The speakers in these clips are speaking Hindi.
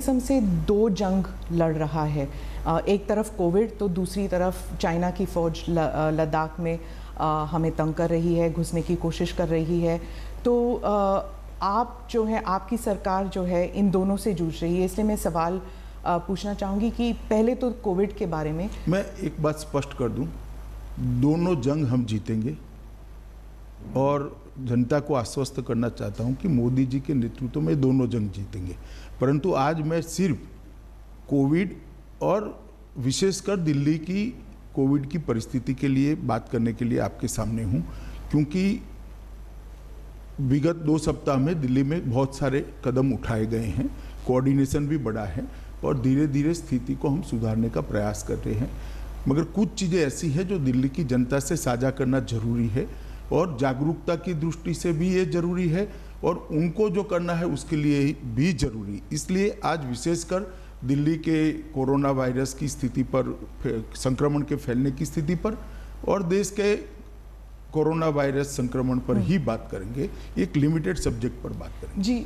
किस्म से दो जंग लड़ रहा है। एक तरफ कोविड तो दूसरी तरफ चाइना की फ़ौज लद्दाख में हमें तंग कर रही है, घुसने की कोशिश कर रही है। तो आप जो है, आपकी सरकार जो है इन दोनों से जूझ रही है। इसलिए मैं सवाल पूछना चाहूँगी कि पहले तो कोविड के बारे में मैं एक बात स्पष्ट कर दूं, दोनों जंग हम जीतेंगे और जनता को आश्वस्त करना चाहता हूं कि मोदी जी के नेतृत्व में दोनों जंग जीतेंगे। परंतु आज मैं सिर्फ कोविड और विशेषकर दिल्ली की कोविड की परिस्थिति के लिए बात करने के लिए आपके सामने हूं, क्योंकि विगत 2 सप्ताह में दिल्ली में बहुत सारे कदम उठाए गए हैं, कोऑर्डिनेशन भी बढ़ा है और धीरे धीरे स्थिति को हम सुधारने का प्रयास कर रहे हैं। मगर कुछ चीज़ें ऐसी हैं जो दिल्ली की जनता से साझा करना जरूरी है और जागरूकता की दृष्टि से भी ये जरूरी है और उनको जो करना है उसके लिए भी जरूरी। इसलिए आज विशेषकर दिल्ली के कोरोना वायरस की स्थिति पर, संक्रमण के फैलने की स्थिति पर और देश के कोरोना वायरस संक्रमण पर ही बात करेंगे, एक लिमिटेड सब्जेक्ट पर बात करेंगे। जी,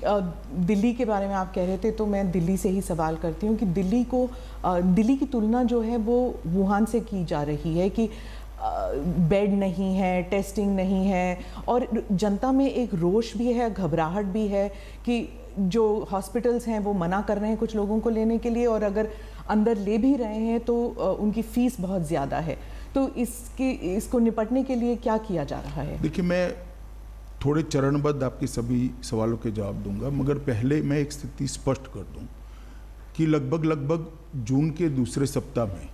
दिल्ली के बारे में आप कह रहे थे तो मैं दिल्ली से ही सवाल करती हूँ कि दिल्ली की तुलना जो है वो वुहान से की जा रही है कि बेड नहीं है, टेस्टिंग नहीं है और जनता में एक रोष भी है, घबराहट भी है कि जो हॉस्पिटल्स हैं वो मना कर रहे हैं कुछ लोगों को लेने के लिए और अगर अंदर ले भी रहे हैं तो उनकी फीस बहुत ज़्यादा है। तो इसको निपटने के लिए क्या किया जा रहा है? देखिए, मैं थोड़े चरणबद्ध आपके सभी सवालों के जवाब दूंगा, मगर पहले मैं एक स्थिति स्पष्ट कर दूं कि लगभग जून के दूसरे सप्ताह में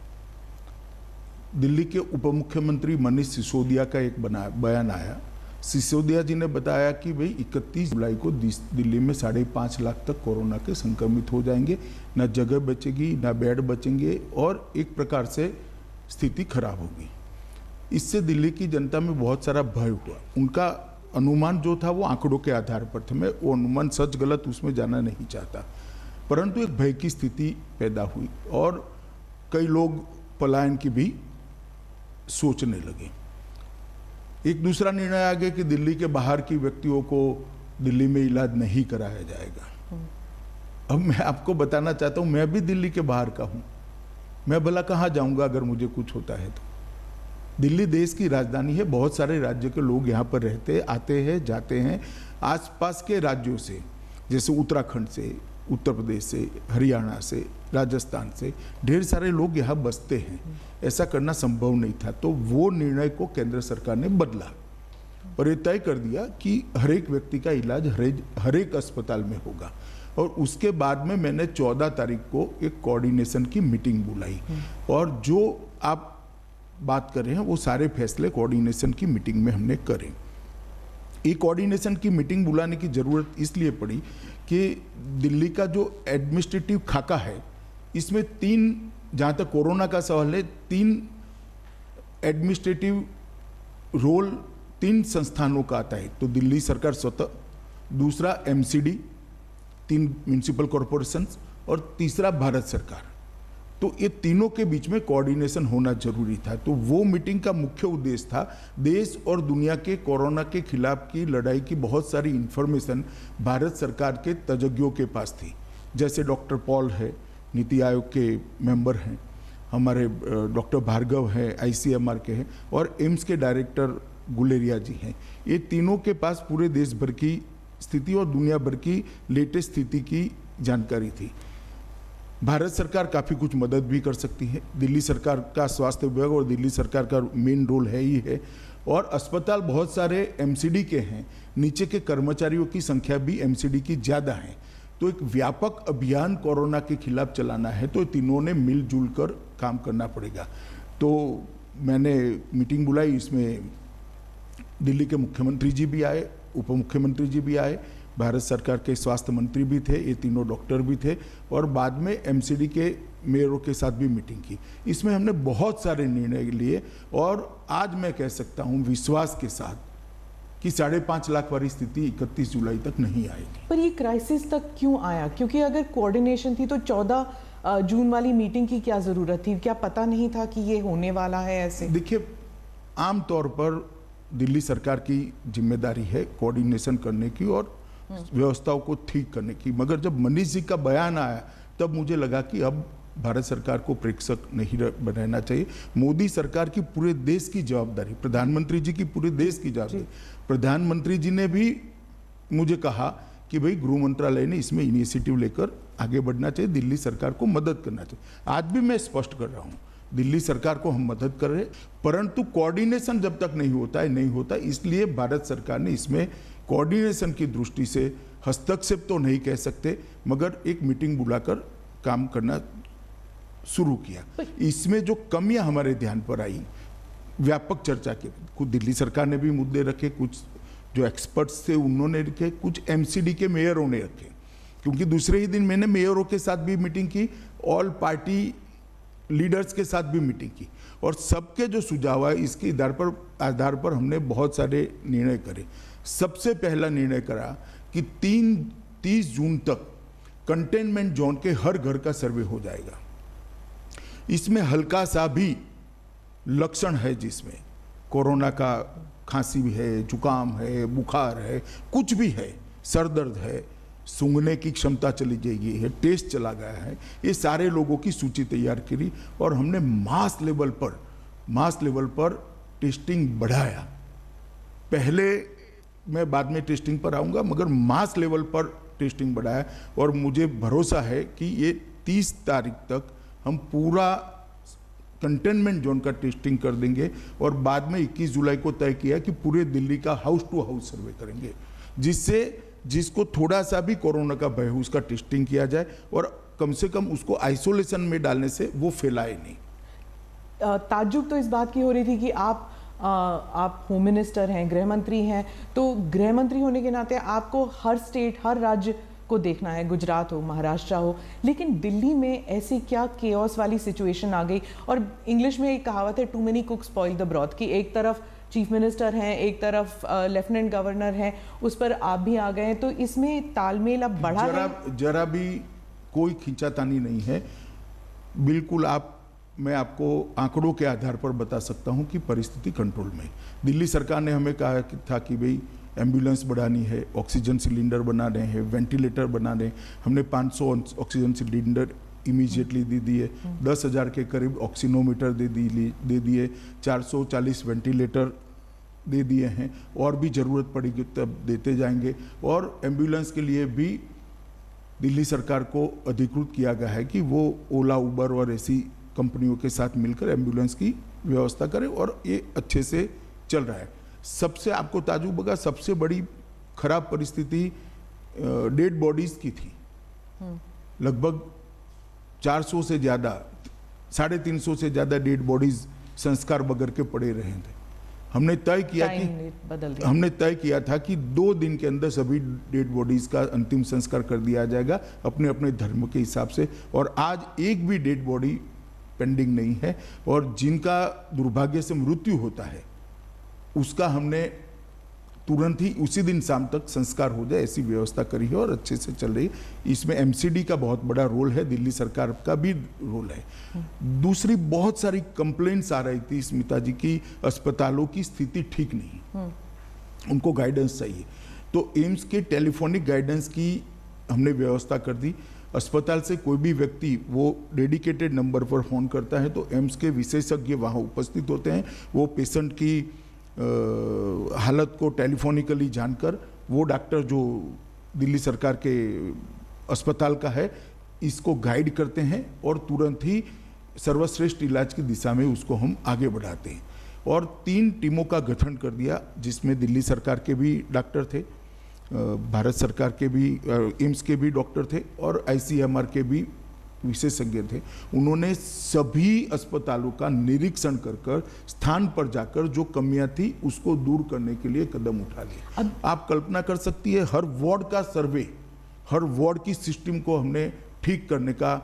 दिल्ली के उप मुख्यमंत्री मनीष सिसोदिया का एक बयान आया। सिसोदिया जी ने बताया कि भाई 31 जुलाई को दिल्ली में 5.5 लाख तक कोरोना के संक्रमित हो जाएंगे, न जगह बचेगी, न बेड बचेंगे और एक प्रकार से स्थिति खराब होगी। इससे दिल्ली की जनता में बहुत सारा भय हुआ। उनका अनुमान जो था वो आंकड़ों के आधार पर था, मैं वो अनुमान सच गलत उसमें जाना नहीं चाहता, परंतु एक भय की स्थिति पैदा हुई और कई लोग पलायन की भी सोचने लगे। एक दूसरा निर्णय आ गया कि दिल्ली के बाहर की व्यक्तियों को दिल्ली में इलाज नहीं कराया जाएगा। अब मैं आपको बताना चाहता हूं, मैं भी दिल्ली के बाहर का हूं, मैं भला कहाँ जाऊंगा अगर मुझे कुछ होता है तो। दिल्ली देश की राजधानी है, बहुत सारे राज्य के लोग यहाँ पर रहते आते हैं जाते हैं। आसपास के राज्यों से जैसे उत्तराखंड से, उत्तर प्रदेश से, हरियाणा से, राजस्थान से ढेर सारे लोग यहाँ बसते हैं। ऐसा करना संभव नहीं था, तो वो निर्णय को केंद्र सरकार ने बदला और ये तय कर दिया कि हर एक व्यक्ति का इलाज हर एक अस्पताल में होगा। और उसके बाद में मैंने 14 तारीख को एक कोऑर्डिनेशन की मीटिंग बुलाई और जो आप बात कर रहे हैं वो सारे फैसले कोऑर्डिनेशन की मीटिंग में हमने करे। ये कोऑर्डिनेशन की मीटिंग बुलाने की जरूरत इसलिए पड़ी कि दिल्ली का जो एडमिनिस्ट्रेटिव खाका है इसमें 3, जहाँ तक कोरोना का सवाल है, 3 एडमिनिस्ट्रेटिव रोल 3 संस्थानों का आता है। तो दिल्ली सरकार स्वतः, दूसरा MCD, 3 म्यूनिसिपल कॉरपोरेशंस और तीसरा भारत सरकार। तो ये तीनों के बीच में कोऑर्डिनेशन होना जरूरी था। तो वो मीटिंग का मुख्य उद्देश्य था, देश और दुनिया के कोरोना के खिलाफ की लड़ाई की बहुत सारी इंफॉर्मेशन भारत सरकार के तज्ञों के पास थी। जैसे डॉक्टर पॉल है, नीति आयोग के मेंबर हैं, हमारे डॉक्टर भार्गव है, ICMR के हैं और एम्स के डायरेक्टर गुलेरिया जी हैं। ये तीनों के पास पूरे देश भर की स्थिति और दुनिया भर की लेटेस्ट स्थिति की जानकारी थी। भारत सरकार काफ़ी कुछ मदद भी कर सकती है। दिल्ली सरकार का स्वास्थ्य विभाग और दिल्ली सरकार का मेन रोल है ही है और अस्पताल बहुत सारे MCD के हैं, नीचे के कर्मचारियों की संख्या भी MCD की ज़्यादा है। तो एक व्यापक अभियान कोरोना के खिलाफ चलाना है तो तीनों ने मिलजुल कर काम करना पड़ेगा। तो मैंने मीटिंग बुलाई, इसमें दिल्ली के मुख्यमंत्री जी भी आए, उप मुख्यमंत्री जी भी आए, भारत सरकार के स्वास्थ्य मंत्री भी थे, ये तीनों डॉक्टर भी थे और बाद में MCD के मेयरों के साथ भी मीटिंग की। इसमें हमने बहुत सारे निर्णय लिए और आज मैं कह सकता हूँ विश्वास के साथ कि 5.5 लाख वाली स्थिति 31 जुलाई तक नहीं आएगी। पर ये क्राइसिस तक क्यों आया? क्योंकि अगर कोऑर्डिनेशन थी तो 14 जून वाली मीटिंग की क्या ज़रूरत थी? क्या पता नहीं था कि ये होने वाला है ऐसे? देखिए, आमतौर पर दिल्ली सरकार की जिम्मेदारी है कोऑर्डिनेशन करने की और व्यवस्थाओं को ठीक करने की, मगर जब मनीष जी का बयान आया तब मुझे लगा कि अब भारत सरकार को प्रेक्षक नहीं बनाना चाहिए। मोदी सरकार की पूरे देश की जवाबदारी, प्रधानमंत्री जी की पूरे देश की जवाबदारी। प्रधानमंत्री जी ने भी मुझे कहा कि भाई गृह मंत्रालय ने इसमें इनिशिएटिव लेकर आगे बढ़ना चाहिए, दिल्ली सरकार को मदद करना चाहिए। आज भी मैं स्पष्ट कर रहा हूँ, दिल्ली सरकार को हम मदद कर रहे हैं, परंतु कोऑर्डिनेशन जब तक नहीं होता है नहीं होता, इसलिए भारत सरकार ने इसमें कोऑर्डिनेशन की दृष्टि से हस्तक्षेप तो नहीं कह सकते, मगर एक मीटिंग बुलाकर काम करना शुरू किया। इसमें जो कमियां हमारे ध्यान पर आई, व्यापक चर्चा की, कुछ दिल्ली सरकार ने भी मुद्दे रखे, कुछ जो एक्सपर्ट्स थे उन्होंने रखे, कुछ एमसीडी के मेयरों ने रखे, क्योंकि दूसरे ही दिन मैंने मेयरों के साथ भी मीटिंग की, ऑल पार्टी लीडर्स के साथ भी मीटिंग की, और सबके जो सुझाव है इसके आधार पर हमने बहुत सारे निर्णय करे। सबसे पहला निर्णय करा कि 30 जून तक कंटेनमेंट जोन के हर घर का सर्वे हो जाएगा। इसमें हल्का सा भी लक्षण है, जिसमें कोरोना का खांसी भी है, जुकाम है, बुखार है, कुछ भी है, सर दर्द है, सूंघने की क्षमता चली जाएगी है, टेस्ट चला गया है, ये सारे लोगों की सूची तैयार करी और हमने मास लेवल पर टेस्टिंग बढ़ाया। पहले मैं बाद में टेस्टिंग पर आऊँगा, मगर मास लेवल पर टेस्टिंग बढ़ाया और मुझे भरोसा है कि ये 30 तारीख तक हम पूरा कंटेनमेंट जोन का टेस्टिंग कर देंगे और बाद में 21 जुलाई को तय किया कि पूरे दिल्ली का हाउस टू हाउस सर्वे करेंगे, जिसको थोड़ा सा भी कोरोना का भय हो उसका टेस्टिंग किया जाए और कम से कम उसको आइसोलेशन में डालने से वो फैलाए नहीं। ताज्जुब तो इस बात की हो रही थी कि आप होम मिनिस्टर हैं, गृह मंत्री हैं, तो गृह मंत्री होने के नाते आपको हर स्टेट, हर राज्य को देखना है, गुजरात हो, महाराष्ट्र हो, लेकिन दिल्ली में ऐसी क्या केओस वाली सिचुएशन आ गई। और इंग्लिश में एक कहावत है, too many cooks spoil the broth, कि एक तरफ चीफ मिनिस्टर हैं, एक तरफ लेफ्टिनेंट गवर्नर हैं, उस पर आप भी आ गए हैं, तो इसमें तालमेल अब बढ़ा है? जरा भी कोई खींचातानी नहीं है, बिल्कुल। मैं आपको आंकड़ों के आधार पर बता सकता हूं कि परिस्थिति कंट्रोल में। दिल्ली सरकार ने हमें कहा था कि भाई एम्बुलेंस बढ़ानी है, ऑक्सीजन सिलेंडर बना रहे हैं, वेंटिलेटर बना रहे हैं। हमने 500 ऑक्सीजन सिलेंडर इमीडिएटली दे दिए, 10,000 के करीब ऑक्सीनोमीटर दे दिए, 440 वेंटिलेटर दे दिए हैं, और भी ज़रूरत पड़ेगी तब देते जाएंगे। और एम्बुलेंस के लिए भी दिल्ली सरकार को अधिकृत किया गया है कि वो ओला, उबर और ऐसी कंपनियों के साथ मिलकर एम्बुलेंस की व्यवस्था करें, और ये अच्छे से चल रहा है। सबसे आपको ताज्जुब होगा, सबसे बड़ी खराब परिस्थिति डेड बॉडीज की थी। लगभग 400 से ज़्यादा, 350 से ज़्यादा डेड बॉडीज संस्कार बगैर के पड़े रहे थे। हमने तय किया था कि 2 दिन के अंदर सभी डेड बॉडीज का अंतिम संस्कार कर दिया जाएगा अपने अपने धर्म के हिसाब से, और आज एक भी डेड बॉडी पेंडिंग नहीं है। और जिनका दुर्भाग्य से मृत्यु होता है उसका हमने तुरंत ही उसी दिन शाम तक संस्कार हो जाए, ऐसी व्यवस्था करी है और अच्छे से चल रही है। इसमें एमसीडी का बहुत बड़ा रोल है, दिल्ली सरकार का भी रोल है। दूसरी बहुत सारी कंप्लेंट्स आ रही थी स्मिता जी की, अस्पतालों की स्थिति ठीक नहीं, उनको गाइडेंस चाहिए, तो एम्स के टेलीफोनिक गाइडेंस की हमने व्यवस्था कर दी। अस्पताल से कोई भी व्यक्ति वो डेडिकेटेड नंबर पर फ़ोन करता है तो एम्स के विशेषज्ञ वहाँ उपस्थित होते हैं। वो पेशेंट की हालत को टेलीफोनिकली जानकर वो डॉक्टर जो दिल्ली सरकार के अस्पताल का है इसको गाइड करते हैं और तुरंत ही सर्वश्रेष्ठ इलाज की दिशा में उसको हम आगे बढ़ाते हैं। और 3 टीमों का गठन कर दिया, जिसमें दिल्ली सरकार के भी डॉक्टर थे, भारत सरकार के भी, एम्स के भी डॉक्टर थे और आईसीएमआर के भी विशेषज्ञ थे। उन्होंने सभी अस्पतालों का निरीक्षण कर स्थान पर जाकर जो कमियां थी उसको दूर करने के लिए कदम उठा लिए। आप कल्पना कर सकती है, हर वार्ड का सर्वे, हर वार्ड की सिस्टम को हमने ठीक करने का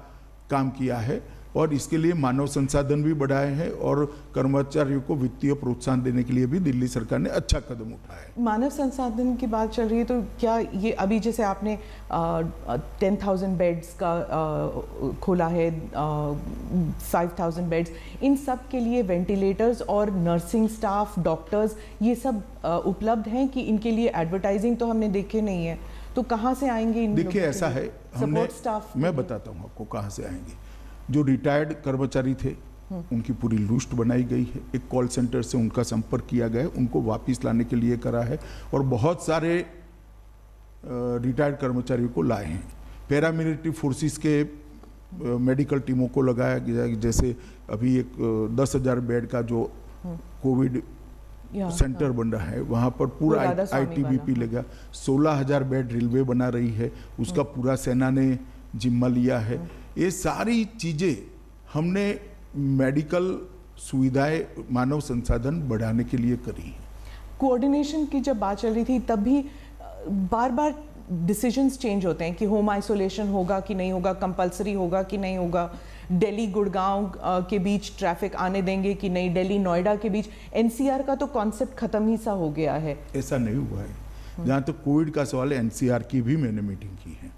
काम किया है और इसके लिए मानव संसाधन भी बढ़ाए हैं और कर्मचारियों को वित्तीय प्रोत्साहन देने के लिए भी दिल्ली सरकार ने अच्छा कदम उठाया है। मानव संसाधन की बात चल रही है, तो क्या ये अभी जैसे आपने 10,000 बेड्स का खोला है, 5,000 बेड्स, इन सब के लिए वेंटिलेटर्स और नर्सिंग स्टाफ, डॉक्टर्स, ये सब उपलब्ध हैं कि इनके लिए एडवर्टाइजिंग तो हमने देखे नहीं है, तो कहाँ से आएंगे इन देखिए लोगों ऐसा के है, लिए? हमने सपोर्ट स्टाफ मैं बताता हूँ आपको कहाँ से आएंगे। जो रिटायर्ड कर्मचारी थे उनकी पूरी लिस्ट बनाई गई है, एक कॉल सेंटर से उनका संपर्क किया गया है, उनको वापस लाने के लिए करा है, और बहुत सारे रिटायर्ड कर्मचारियों को लाए हैं। पैरामिलिट्री फोर्सेस के मेडिकल टीमों को लगाया गया, जैसे अभी एक 10,000 बेड का जो कोविड सेंटर बन रहा है, वहाँ पर पूरा आईटीबीपी लगा। 16,000 बेड रेलवे बना रही है, उसका पूरा सेना ने जिम्मा लिया है। ये सारी चीज़ें हमने मेडिकल सुविधाएं, मानव संसाधन बढ़ाने के लिए करी है। कोऑर्डिनेशन की जब बात चल रही थी तब भी बार बार डिसीजंस चेंज होते हैं कि होम आइसोलेशन होगा कि नहीं होगा, कंपलसरी होगा कि नहीं होगा, दिल्ली गुड़गांव के बीच ट्रैफिक आने देंगे कि नहीं, दिल्ली नोएडा के बीच। एनसीआर का तो कॉन्सेप्ट खत्म ही सा हो गया है। ऐसा नहीं हुआ है। जहाँ तक कोविड का सवाल है, एनसीआर की भी मैंने मीटिंग की है,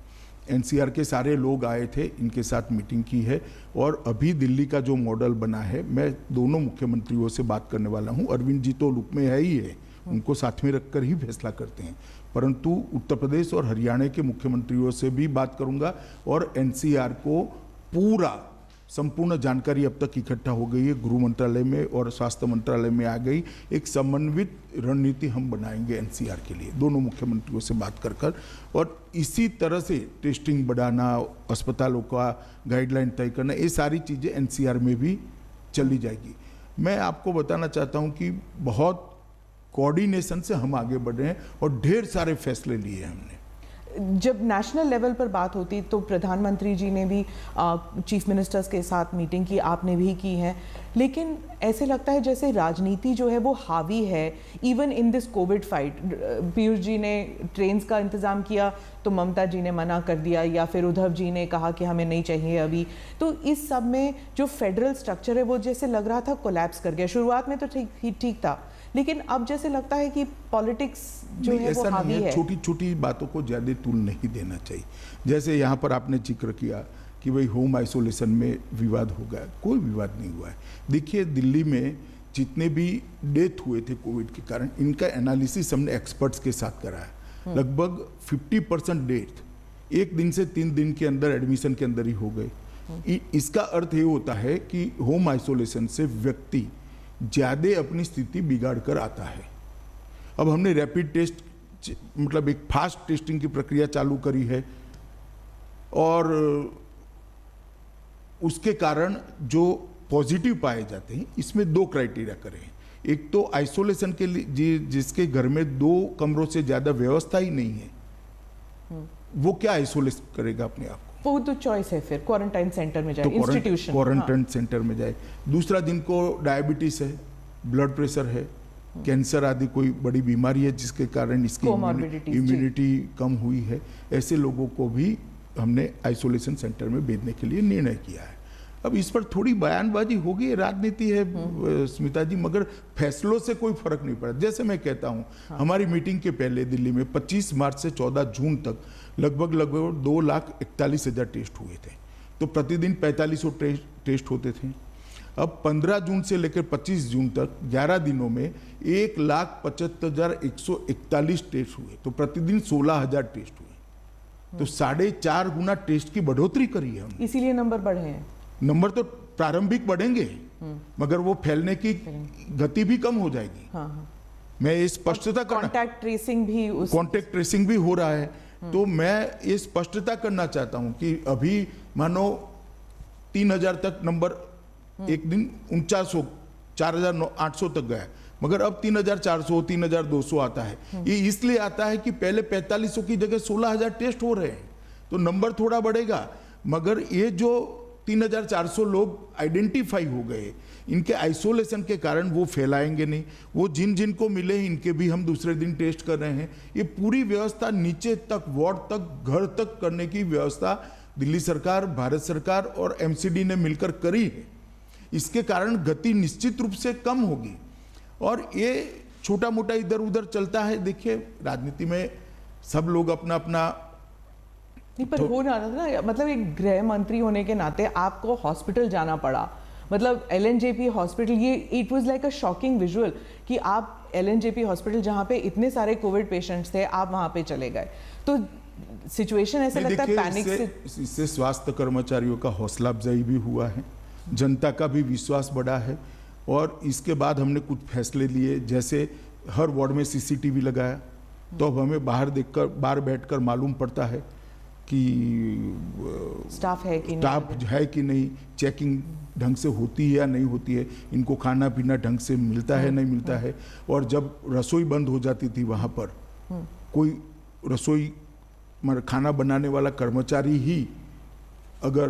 एनसीआर के सारे लोग आए थे, इनके साथ मीटिंग की है। और अभी दिल्ली का जो मॉडल बना है, मैं दोनों मुख्यमंत्रियों से बात करने वाला हूँ। अरविंद जी तो लुक में है ही है, उनको साथ में रखकर ही फैसला करते हैं, परंतु उत्तर प्रदेश और हरियाणा के मुख्यमंत्रियों से भी बात करूंगा। और एनसीआर को पूरा संपूर्ण जानकारी अब तक इकट्ठा हो गई है, गृह मंत्रालय में और स्वास्थ्य मंत्रालय में आ गई। एक समन्वित रणनीति हम बनाएंगे एनसीआर के लिए, दोनों मुख्यमंत्रियों से बात कर और इसी तरह से टेस्टिंग बढ़ाना, अस्पतालों का गाइडलाइन तय करना, ये सारी चीज़ें एनसीआर में भी चली जाएगी। मैं आपको बताना चाहता हूँ कि बहुत कोऑर्डिनेशन से हम आगे बढ़ रहे हैं और ढेर सारे फैसले लिए हमने। जब नेशनल लेवल पर बात होती तो प्रधानमंत्री जी ने भी चीफ मिनिस्टर्स के साथ मीटिंग की, आपने भी की है, लेकिन ऐसे लगता है जैसे राजनीति जो है वो हावी है even in this Covid fight. Piyush ji ने ट्रेन्स का इंतज़ाम किया तो ममता जी ने मना कर दिया, या फिर उद्धव जी ने कहा कि हमें नहीं चाहिए अभी। तो इस सब में जो फेडरल स्ट्रक्चर है वो जैसे लग रहा था कोलैप्स कर गया। शुरुआत में तो ठीक था, लेकिन अब जैसे लगता है कि पॉलिटिक्स जो है वो हावी है। छोटी छोटी बातों को ज़्यादा तूल नहीं देना चाहिए। जैसे यहाँ पर आपने जिक्र किया कि भाई होम आइसोलेशन में विवाद हो गया, कोई विवाद नहीं हुआ है। देखिए दिल्ली में जितने भी डेथ हुए थे कोविड के कारण, इनका एनालिसिस हमने एक्सपर्ट्स के साथ कराया। लगभग 50% डेथ 1 दिन से 3 दिन के अंदर एडमिशन के अंदर ही हो गए। इसका अर्थ ये होता है कि होम आइसोलेशन से व्यक्ति ज़्यादा अपनी स्थिति बिगाड़ कर आता है। अब हमने रैपिड टेस्ट, मतलब एक फास्ट टेस्टिंग की प्रक्रिया चालू करी है, और उसके कारण जो पॉजिटिव पाए जाते हैं, इसमें 2 क्राइटेरिया करे हैं। एक तो आइसोलेशन के लिए जिसके घर में 2 कमरों से ज़्यादा व्यवस्था ही नहीं है, वो क्या आइसोलेट करेगा अपने आप को? वो तो चॉइस है, फिर क्वारंटाइन सेंटर में जाए, तो इंस्टीट्यूशन क्वारंटाइन सेंटर में जाए। दूसरा, जिनको डायबिटीज है, ब्लड प्रेशर है, कैंसर आदि कोई बड़ी बीमारी है जिसके कारण इसकी इम्यूनिटी कम हुई है, ऐसे लोगों को भी हमने आइसोलेशन सेंटर में भेजने के लिए निर्णय किया है। अब इस पर थोड़ी बयानबाजी होगी, राजनीति है स्मिता जी, मगर फैसलों से कोई फर्क नहीं पड़ा। जैसे मैं कहता हूँ, हमारी मीटिंग के पहले दिल्ली में 25 मार्च से 14 जून तक लगभग 2,41,000 टेस्ट हुए थे, तो प्रतिदिन 4500 टेस्ट होते थे। अब 15 जून से लेकर 25 जून तक 11 दिनों में 1,75,141 टेस्ट हुए, तो प्रतिदिन 16,000 टेस्ट हुए, तो 4.5 गुना टेस्ट की बढ़ोतरी करी है हमने। इसीलिए नंबर बढ़े हैं। नंबर तो प्रारंभिक बढ़ेंगे, मगर वो फैलने की गति भी कम हो जाएगी। मैं ये स्पष्टता कॉन्टैक्ट ट्रेसिंग भी हो रहा है, तो मैं ये स्पष्टता करना चाहता हूं कि अभी मानो 3,000 तक नंबर एक दिन 4900 4,800 तक गया, मगर अब 3,400 3,200 आता है। ये इसलिए आता है कि पहले 4500 की जगह 16,000 टेस्ट हो रहे हैं, तो नंबर थोड़ा बढ़ेगा, मगर ये जो 3,400 लोग आइडेंटिफाई हो गए, इनके आइसोलेशन के कारण वो फैलाएंगे नहीं। वो जिन को मिले इनके भी हम दूसरे दिन टेस्ट कर रहे हैं। ये पूरी व्यवस्था नीचे तक, वार्ड तक, घर तक करने की व्यवस्था दिल्ली सरकार, भारत सरकार और एमसीडी ने मिलकर करी है। इसके कारण गति निश्चित रूप से कम होगी, और ये छोटा मोटा इधर उधर चलता है। देखिए राजनीति में सब लोग अपना अपना नहीं, पर हो रहा था ना, मतलब एक गृह मंत्री होने के नाते आपको हॉस्पिटल जाना पड़ा, मतलब एलएनजेपी हॉस्पिटल। ये it was like a shocking visual कि आप एलएनजेपी हॉस्पिटल जहाँ पे इतने सारे कोविड पेशेंट्स थे, आप वहाँ पे चले गए। तो सिचुएशन ऐसा लगता है पैनिक से इससे स्वास्थ्य कर्मचारियों का हौसला अफजाई भी हुआ है, जनता का भी विश्वास बढ़ा है। और इसके बाद हमने कुछ फैसले लिए, जैसे हर वार्ड में सीसीटीवी लगाया, तो अब हमें बाहर बैठकर मालूम पड़ता है कि स्टाफ है कि नहीं, चेकिंग ढंग से होती है या नहीं होती है, इनको खाना पीना ढंग से मिलता है नहीं मिलता है। और जब रसोई बंद हो जाती थी वहाँ पर, कोई रसोई खाना बनाने वाला कर्मचारी ही अगर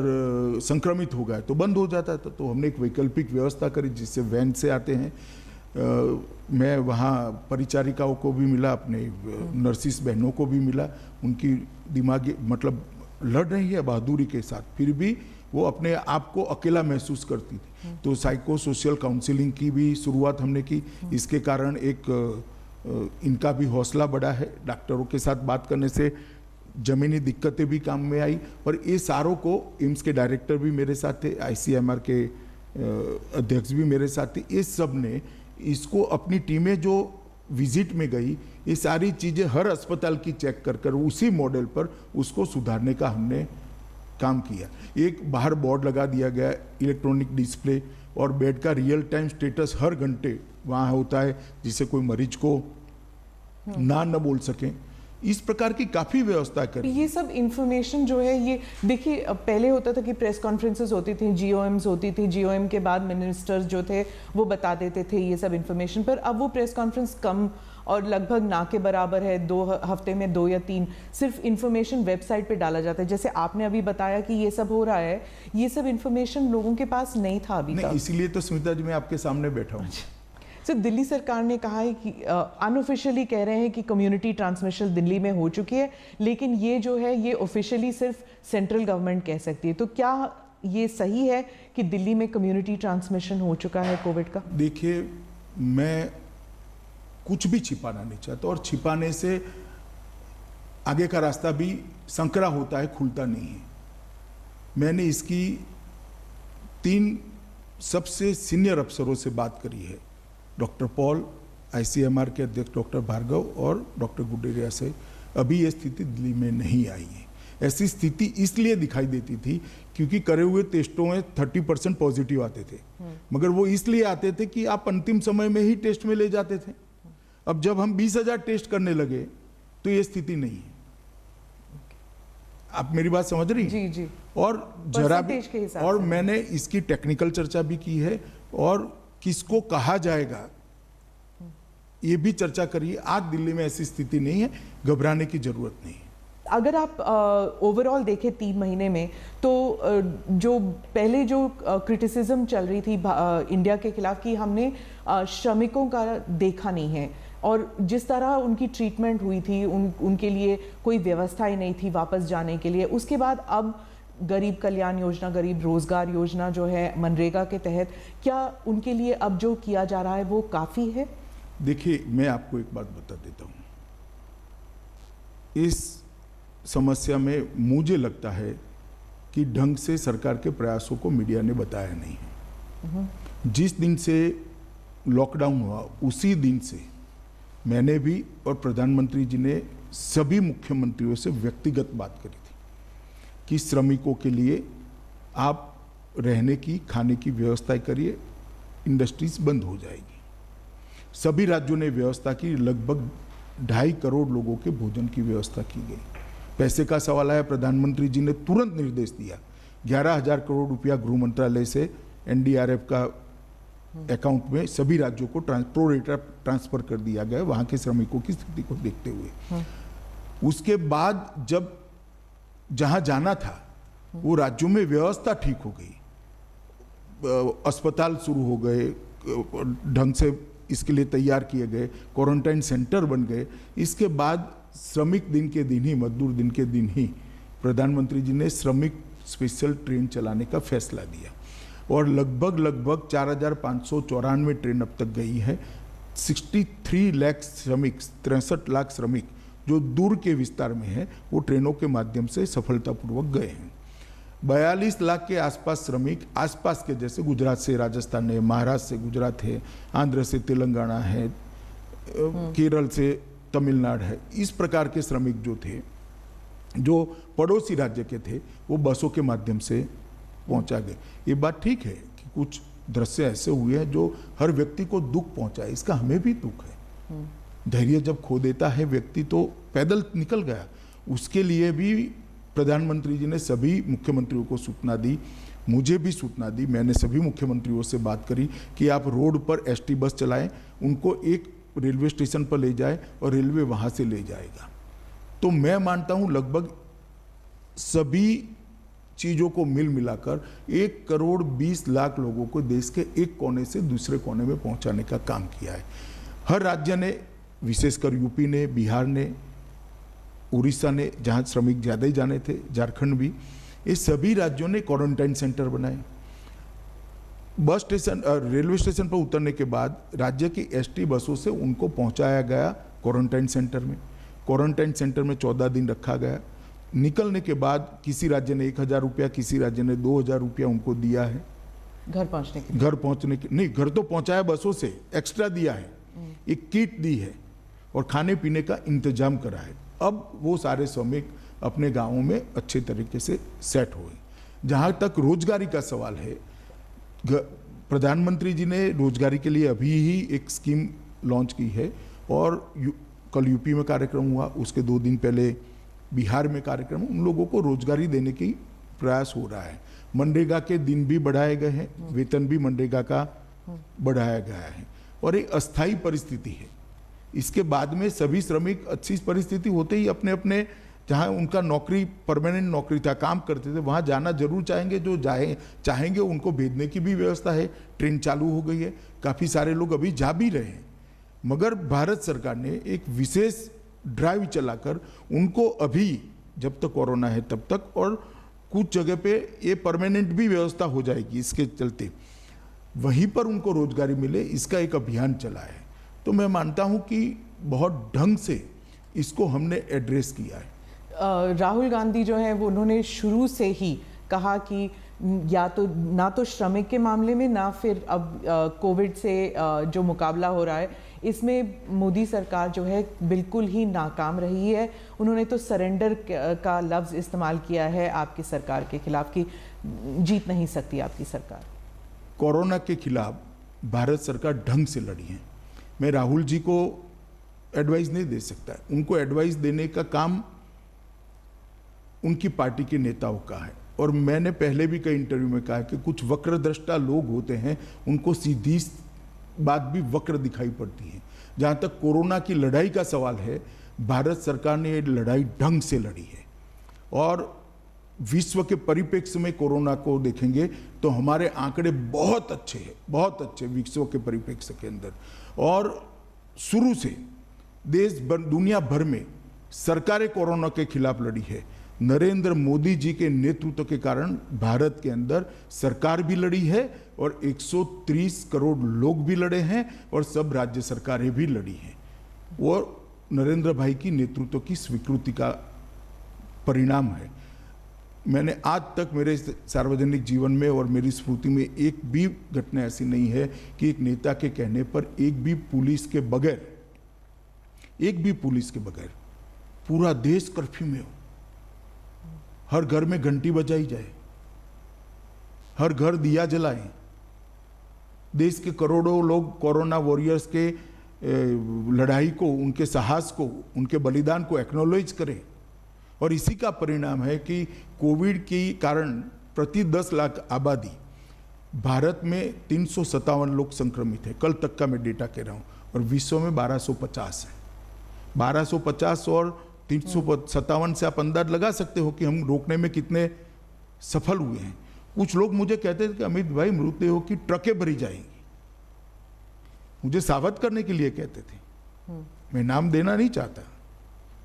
संक्रमित हो गया तो बंद हो जाता था। तो हमने एक वैकल्पिक व्यवस्था करी जिससे वैन से आते हैं। मैं वहाँ परिचारिकाओं को भी मिला, अपने नर्सिस बहनों को भी मिला, उनकी दिमागी मतलब लड़ रही है बहादुरी के साथ, फिर भी वो अपने आप को अकेला महसूस करती थी। तो साइको सोशल काउंसलिंग की भी शुरुआत हमने की। इसके कारण एक इनका भी हौसला बढ़ा है। डॉक्टरों के साथ बात करने से जमीनी दिक्कतें भी काम में आई। और ये सारों को एम्स के डायरेक्टर भी मेरे साथ थे, ICMR के अध्यक्ष भी मेरे साथ थे। इस सब ने इसको अपनी टीमें जो विजिट में गई, ये सारी चीज़ें हर अस्पताल की चेक कर उसी मॉडल पर उसको सुधारने का हमने काम किया। एक बाहर बोर्ड लगा दिया गया, इलेक्ट्रॉनिक डिस्प्ले, और बेड का रियल टाइम स्टेटस हर घंटे वहाँ होता है, जिससे कोई मरीज को न बोल सकें। इस प्रकार की काफ़ी व्यवस्था करी। ये सब इंफॉर्मेशन जो है, ये देखिए पहले होता था कि प्रेस कॉन्फ्रेंसेस होती थी, GOMs होती थी, GOM के बाद मिनिस्टर्स जो थे वो बता देते थे ये सब इंफॉर्मेशन, पर अब वो प्रेस कॉन्फ्रेंस कम और लगभग ना के बराबर है। 2 हफ्ते में 2 या 3 सिर्फ इंफॉर्मेशन वेबसाइट पे डाला जाता है। जैसे आपने अभी बताया कि ये सब हो रहा है, ये सब इंफॉर्मेशन लोगों के पास नहीं था अभी तक। इसीलिए तो स्मिता जी मैं आपके सामने बैठा हूँ। सर, दिल्ली सरकार ने कहा है कि अनऑफिशियली कह रहे हैं कि कम्युनिटी ट्रांसमिशन दिल्ली में हो चुकी है, लेकिन ये जो है ये ऑफिशियली सिर्फ सेंट्रल गवर्नमेंट कह सकती है। तो क्या ये सही है कि दिल्ली में कम्युनिटी ट्रांसमिशन हो चुका है कोविड का? देखिए, मैं कुछ भी छिपाना नहीं चाहता, और छिपाने से आगे का रास्ता भी संकरा होता है, खुलता नहीं है। मैंने इसकी 3 सबसे सीनियर अफसरों से बात करी है, डॉक्टर पॉल, ICMR के अध्यक्ष डॉक्टर भार्गव और डॉक्टर गुडेरिया से। अभी ये स्थिति दिल्ली में नहीं आई है। ऐसी स्थिति इसलिए दिखाई देती थी क्योंकि करे हुए टेस्टों में 30% पॉजिटिव आते थे, मगर वो इसलिए आते थे कि आप अंतिम समय में ही टेस्ट में ले जाते थे। अब जब हम 20,000 टेस्ट करने लगे तो ये स्थिति नहीं है। आप मेरी बात समझ रही हैं? जी। और जरा भी, और मैंने इसकी टेक्निकल चर्चा भी की है, और किसको कहा जाएगा ये भी चर्चा करिए। आज दिल्ली में ऐसी स्थिति नहीं है, घबराने की जरूरत नहीं है। अगर आप ओवरऑल देखें 3 महीने में, तो जो पहले जो क्रिटिसिज्म चल रही थी इंडिया के खिलाफ कि हमने श्रमिकों का देखा नहीं है, और जिस तरह उनकी ट्रीटमेंट हुई थी, उनके लिए कोई व्यवस्था ही नहीं थी वापस जाने के लिए। उसके बाद अब गरीब कल्याण योजना, गरीब रोजगार योजना जो है मनरेगा के तहत, क्या उनके लिए अब जो किया जा रहा है वो काफ़ी है? देखिए, मैं आपको एक बात बता देता हूँ। इस समस्या में मुझे लगता है कि ढंग से सरकार के प्रयासों को मीडिया ने बताया नहीं है। जिस दिन से लॉकडाउन हुआ उसी दिन से मैंने भी और प्रधानमंत्री जी ने सभी मुख्यमंत्रियों से व्यक्तिगत बात करी थी कि श्रमिकों के लिए आप रहने की, खाने की व्यवस्था करिए, इंडस्ट्रीज बंद हो जाएगी। सभी राज्यों ने व्यवस्था की, लगभग 2.5 करोड़ लोगों के भोजन की व्यवस्था की गई। पैसे का सवाल आया, प्रधानमंत्री जी ने तुरंत निर्देश दिया, 11,000 करोड़ रुपया गृह मंत्रालय से NDRF का अकाउंट में सभी राज्यों को प्रो रेटा ट्रांसफर कर दिया गया वहाँ के श्रमिकों की स्थिति को देखते हुए। उसके बाद जब जहाँ जाना था वो राज्यों में व्यवस्था ठीक हो गई, अस्पताल शुरू हो गए, ढंग से इसके लिए तैयार किए गए, क्वारंटाइन सेंटर बन गए। इसके बाद श्रमिक दिन के दिन ही, मजदूर दिन के दिन ही प्रधानमंत्री जी ने श्रमिक स्पेशल ट्रेन चलाने का फैसला दिया, और लगभग 4,594 ट्रेन अब तक गई है। 63 लाख श्रमिक, 63 लाख श्रमिक जो दूर के विस्तार में है, वो ट्रेनों के माध्यम से सफलतापूर्वक गए हैं। 42 लाख के आसपास श्रमिक आसपास के, जैसे गुजरात से राजस्थान है, महाराष्ट्र से गुजरात है, आंध्र से तेलंगाना है, केरल से तमिलनाडु है, इस प्रकार के श्रमिक जो थे जो पड़ोसी राज्य के थे वो बसों के माध्यम से पहुंचा गए। ये बात ठीक है कि कुछ दृश्य ऐसे हुए हैं जो हर व्यक्ति को दुख पहुंचाए, इसका हमें भी दुख है। धैर्य जब खो देता है व्यक्ति तो पैदल निकल गया, उसके लिए भी प्रधानमंत्री जी ने सभी मुख्यमंत्रियों को सूचना दी, मुझे भी सूचना दी। मैंने सभी मुख्यमंत्रियों से बात करी कि आप रोड पर एसटी बस चलाएं, उनको एक रेलवे स्टेशन पर ले जाए और रेलवे वहां से ले जाएगा। तो मैं मानता हूं लगभग सभी चीज़ों को मिल मिलाकर 1,20,00,000 लोगों को देश के एक कोने से दूसरे कोने में पहुंचाने का काम किया है। हर राज्य ने, विशेषकर यूपी ने, बिहार ने, उड़ीसा ने, जहां श्रमिक ज़्यादा ही जाने थे, झारखंड भी, ये सभी राज्यों ने क्वारंटाइन सेंटर बनाए। बस स्टेशन, रेलवे स्टेशन पर उतरने के बाद राज्य की एसटी बसों से उनको पहुंचाया गया क्वारंटाइन सेंटर में। क्वारंटाइन सेंटर में 14 दिन रखा गया। निकलने के बाद किसी राज्य ने 1,000 रुपया, किसी राज्य ने 2,000 रुपया उनको दिया है घर पहुंचने के नहीं, घर तो पहुंचाया, बसों से एक्स्ट्रा दिया है, एक किट दी है और खाने पीने का इंतजाम करा है। अब वो सारे श्रमिक अपने गांवों में अच्छे तरीके से सेट हुए। जहां तक रोजगारी का सवाल है, प्रधानमंत्री जी ने रोजगारी के लिए अभी ही एक स्कीम लॉन्च की है और कल यूपी में कार्यक्रम हुआ, उसके 2 दिन पहले बिहार में कार्यक्रम। उन लोगों को रोजगारी देने की प्रयास हो रहा है। मनरेगा के दिन भी बढ़ाए गए हैं, वेतन भी मनरेगा का बढ़ाया गया है और एक अस्थायी परिस्थिति है। इसके बाद में सभी श्रमिक अच्छी परिस्थिति होते ही अपने अपने जहां उनका नौकरी, परमानेंट नौकरी था, काम करते थे, वहां जाना जरूर चाहेंगे। जो चाहेंगे उनको भेजने की भी व्यवस्था है, ट्रेन चालू हो गई है, काफ़ी सारे लोग अभी जा भी रहे हैं। मगर भारत सरकार ने एक विशेष ड्राइव चलाकर उनको अभी, जब तक कोरोना है तब तक, और कुछ जगह पे ये परमानेंट भी व्यवस्था हो जाएगी, इसके चलते वहीं पर उनको रोजगारी मिले, इसका एक अभियान चला है। तो मैं मानता हूं कि बहुत ढंग से इसको हमने एड्रेस किया है। राहुल गांधी जो है वो उन्होंने शुरू से ही कहा कि या तो ना तो श्रमिक के मामले में, ना फिर अब कोविड से जो मुकाबला हो रहा है, इसमें मोदी सरकार जो है बिल्कुल ही नाकाम रही है। उन्होंने तो सरेंडर का लफ्ज़ इस्तेमाल किया है आपकी सरकार के खिलाफ कि जीत नहीं सकती आपकी सरकार। कोरोना के खिलाफ भारत सरकार ढंग से लड़ी है। मैं राहुल जी को एडवाइस नहीं दे सकता, उनको एडवाइस देने का काम उनकी पार्टी के नेताओं का है। और मैंने पहले भी कई इंटरव्यू में कहा कि कुछ वक्रदृष्टा लोग होते हैं, उनको सीधी बात भी वक्र दिखाई पड़ती है। जहाँ तक कोरोना की लड़ाई का सवाल है, भारत सरकार ने ये लड़ाई ढंग से लड़ी है और विश्व के परिप्रेक्ष्य में कोरोना को देखेंगे तो हमारे आंकड़े बहुत अच्छे हैं, बहुत अच्छे विश्व के परिप्रेक्ष्य के अंदर। और शुरू से देश भर, दुनिया भर में सरकारें कोरोना के खिलाफ लड़ी है। नरेंद्र मोदी जी के नेतृत्व के कारण भारत के अंदर सरकार भी लड़ी है और 130 करोड़ लोग भी लड़े हैं और सब राज्य सरकारें भी लड़ी हैं। वो नरेंद्र भाई की नेतृत्व की स्वीकृति का परिणाम है। मैंने आज तक मेरे सार्वजनिक जीवन में और मेरी स्मृति में एक भी घटना ऐसी नहीं है कि एक नेता के कहने पर एक भी पुलिस के बगैर पूरा देश कर्फ्यू में हो, हर घर में घंटी बजाई जाए, हर घर दिया जलाएं, देश के करोड़ों लोग कोरोना वॉरियर्स के लड़ाई को, उनके साहस को, उनके बलिदान को एक्नॉलेज करें। और इसी का परिणाम है कि कोविड के कारण प्रति 10 लाख आबादी भारत में 357 लोग संक्रमित हैं, कल तक का मैं डेटा कह रहा हूँ, और विश्व में 1250 है। 1250 और 357 से आप अंदाज लगा सकते हो कि हम रोकने में कितने सफल हुए हैं। कुछ लोग मुझे कहते थे कि अमित भाई मृतदेहों की ट्रकें भरी जाएंगी, मुझे सावध करने के लिए कहते थे। मैं नाम देना नहीं चाहता,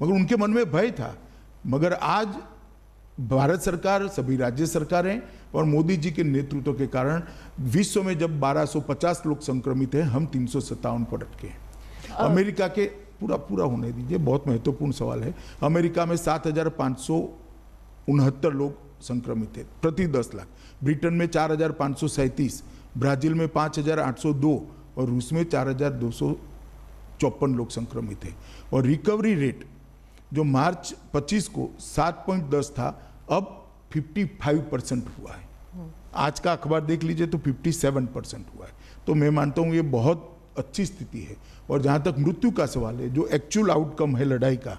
मगर उनके मन में भय था। मगर आज भारत सरकार, सभी राज्य सरकारें और मोदी जी के नेतृत्व के कारण विश्व में जब 1250 लोग संक्रमित हैं, हम 357 पर अटके हैं। अमेरिका के पूरा होने दीजिए, बहुत महत्वपूर्ण सवाल है। अमेरिका में 7,569 लोग संक्रमित थे प्रति 10 लाख, ब्रिटेन में 4,537, ब्राजील में 5,802 और रूस में 4,254 लोग संक्रमित थे। और रिकवरी रेट जो मार्च 25 को 7.10 था, अब 55% हुआ है। आज का अखबार देख लीजिए तो 57% हुआ है। तो मैं मानता हूँ ये बहुत अच्छी स्थिति है। और जहाँ तक मृत्यु का सवाल है, जो एक्चुअल आउटकम है लड़ाई का,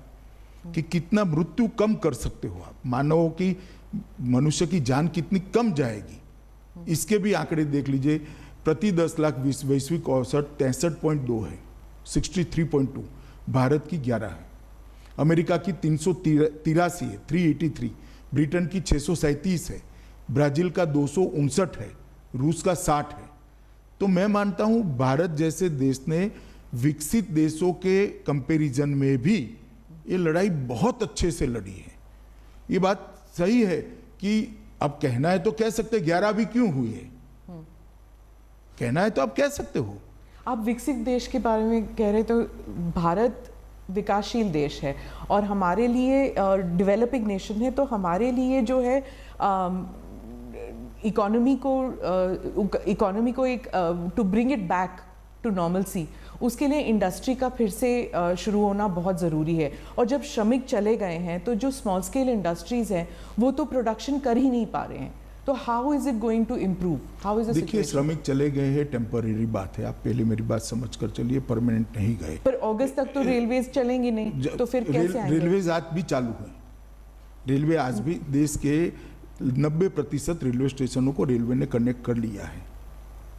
कि कितना मृत्यु कम कर सकते हो आप, मानवों की, मनुष्य की जान कितनी कम जाएगी, इसके भी आंकड़े देख लीजिए। प्रति 10 लाख वैश्विक औसत 63.2 है, 63.2, भारत की 11 है, अमेरिका की 383 है, 383, ब्रिटेन की 637 है, ब्राजील का 259 है, रूस का 60 है। तो मैं मानता हूं भारत जैसे देश ने विकसित देशों के कंपैरिजन में भी ये लड़ाई बहुत अच्छे से लड़ी है। ये बात सही है कि अब कहना है तो कह सकते 11 भी क्यों हुई है, कहना है तो आप कह सकते हो। आप विकसित देश के बारे में कह रहे तो भारत विकासशील देश है और हमारे लिए डेवलपिंग नेशन है, तो हमारे लिए जो है इकोनॉमी को एक to bring it back to normalcy, उसके लिए इंडस्ट्री का फिर से शुरू होना बहुत ज़रूरी है। और जब श्रमिक चले गए हैं तो जो स्मॉल स्केल इंडस्ट्रीज हैं वो तो प्रोडक्शन कर ही नहीं पा रहे हैं, तो how is it going to improve, how is the देखिए, श्रमिक चले गए हैं, टेम्पररी बात है, आप पहले मेरी बात समझ कर चलिए, परमानेंट नहीं गए। पर अगस्त तक तो रेलवेज चलेंगी नहीं, तो फिर कैसे आएंगे? रेलवेज आज भी चालू है, रेलवे आज भी देश के 90% रेलवे स्टेशनों को रेलवे ने कनेक्ट कर लिया है।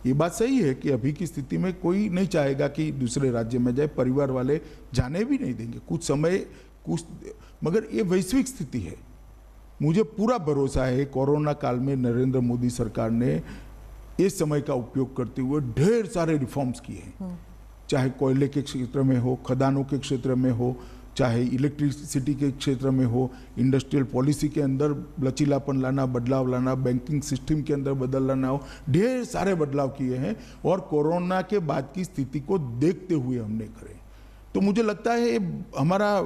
ये बात सही है कि अभी की स्थिति में कोई नहीं चाहेगा कि दूसरे राज्य में जाए, परिवार वाले जाने भी नहीं देंगे कुछ समय, मगर ये वैश्विक स्थिति है। मुझे पूरा भरोसा है कोरोना काल में नरेंद्र मोदी सरकार ने इस समय का उपयोग करते हुए ढेर सारे रिफॉर्म्स किए हैं, चाहे कोयले के क्षेत्र में हो, खदानों के क्षेत्र में हो, चाहे इलेक्ट्रिसिटी के क्षेत्र में हो, इंडस्ट्रियल पॉलिसी के अंदर लचीलापन लाना, बदलाव लाना, बैंकिंग सिस्टम के अंदर बदल लाना हो, ढेर सारे बदलाव किए हैं और कोरोना के बाद की स्थिति को देखते हुए हमने करे। तो मुझे लगता है ये हमारा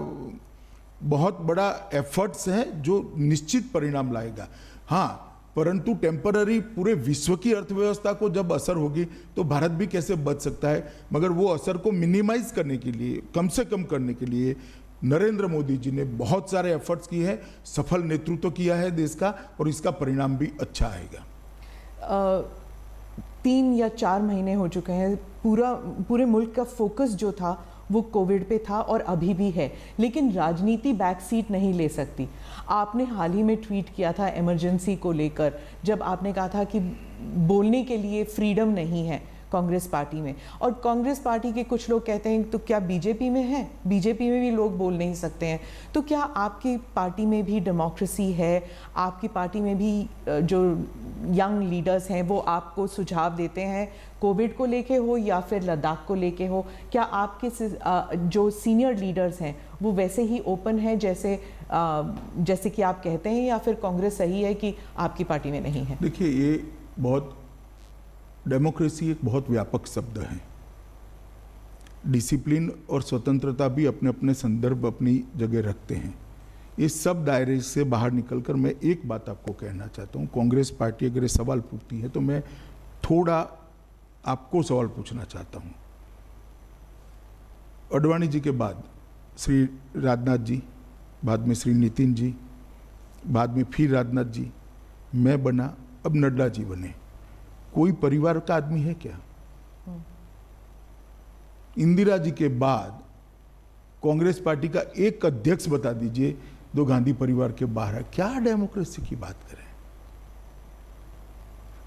बहुत बड़ा एफर्ट्स है जो निश्चित परिणाम लाएगा। हाँ, परंतु टेम्पररी पूरे विश्व की अर्थव्यवस्था को जब असर होगी तो भारत भी कैसे बच सकता है, मगर वो असर को मिनिमाइज करने के लिए, कम से कम करने के लिए नरेंद्र मोदी जी ने बहुत सारे एफर्ट्स किए हैं, सफल नेतृत्व किया है देश का और इसका परिणाम भी अच्छा आएगा। 3 या 4 महीने हो चुके हैं, पूरे मुल्क का फोकस जो था वो कोविड पे था और अभी भी है, लेकिन राजनीति बैक सीट नहीं ले सकती। आपने हाल ही में ट्वीट किया था इमरजेंसी को लेकर, जब आपने कहा था कि बोलने के लिए फ्रीडम नहीं है कांग्रेस पार्टी में, और कांग्रेस पार्टी के कुछ लोग कहते हैं तो क्या बीजेपी में है, बीजेपी में भी लोग बोल नहीं सकते हैं, तो क्या आपकी पार्टी में भी डेमोक्रेसी है? आपकी पार्टी में भी जो यंग लीडर्स हैं वो आपको सुझाव देते हैं, कोविड को लेके हो या फिर लद्दाख को लेके हो? क्या आपके जो सीनियर लीडर्स हैं वो वैसे ही ओपन है जैसे कि आप कहते हैं, या फिर कांग्रेस सही है कि आपकी पार्टी में नहीं है? देखिए, ये बहुत, डेमोक्रेसी एक बहुत व्यापक शब्द है। डिसिप्लिन और स्वतंत्रता भी अपने अपने संदर्भ, अपनी जगह रखते हैं। इस सब दायरे से बाहर निकलकर मैं एक बात आपको कहना चाहता हूँ। कांग्रेस पार्टी अगर ये सवाल पूछती है तो मैं थोड़ा आपको सवाल पूछना चाहता हूँ। अडवाणी जी के बाद श्री राजनाथ जी, बाद में श्री नितिन जी, बाद में फिर राजनाथ जी, मैं बना, अब नड्डा जी बने। कोई परिवार का आदमी है क्या? इंदिरा जी के बाद कांग्रेस पार्टी का एक अध्यक्ष बता दीजिए जो गांधी परिवार के बाहर है। क्या डेमोक्रेसी की बात करें?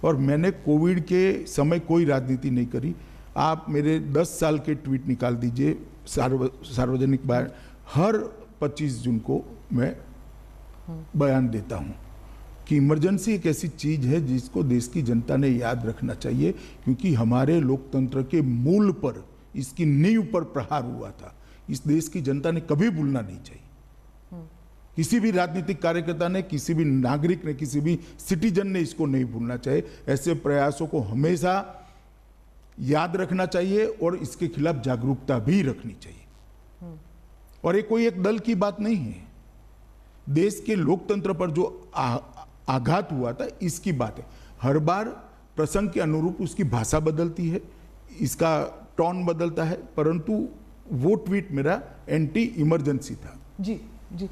और मैंने कोविड के समय कोई राजनीति नहीं करी। आप मेरे 10 साल के ट्वीट निकाल दीजिए सार्वजनिक बयान, हर 25 जून को मैं बयान देता हूं कि इमरजेंसी एक ऐसी चीज है जिसको देश की जनता ने याद रखना चाहिए, क्योंकि हमारे लोकतंत्र के मूल पर, इसकी नींव पर प्रहार हुआ था। इस देश की जनता ने कभी भूलना नहीं चाहिए। किसी भी राजनीतिक कार्यकर्ता ने, किसी भी नागरिक ने, किसी भी सिटीजन ने इसको नहीं भूलना चाहिए। ऐसे प्रयासों को हमेशा याद रखना चाहिए और इसके खिलाफ जागरूकता भी रखनी चाहिए। और ये कोई एक दल की बात नहीं है, देश के लोकतंत्र पर जो आघात हुआ था इसकी बात है। हर बार प्रसंग के अनुरूप उसकी भाषा बदलती है, इसका टोन बदलता है, परंतु वो ट्वीट मेरा एंटी इमरजेंसी था। जी। जी,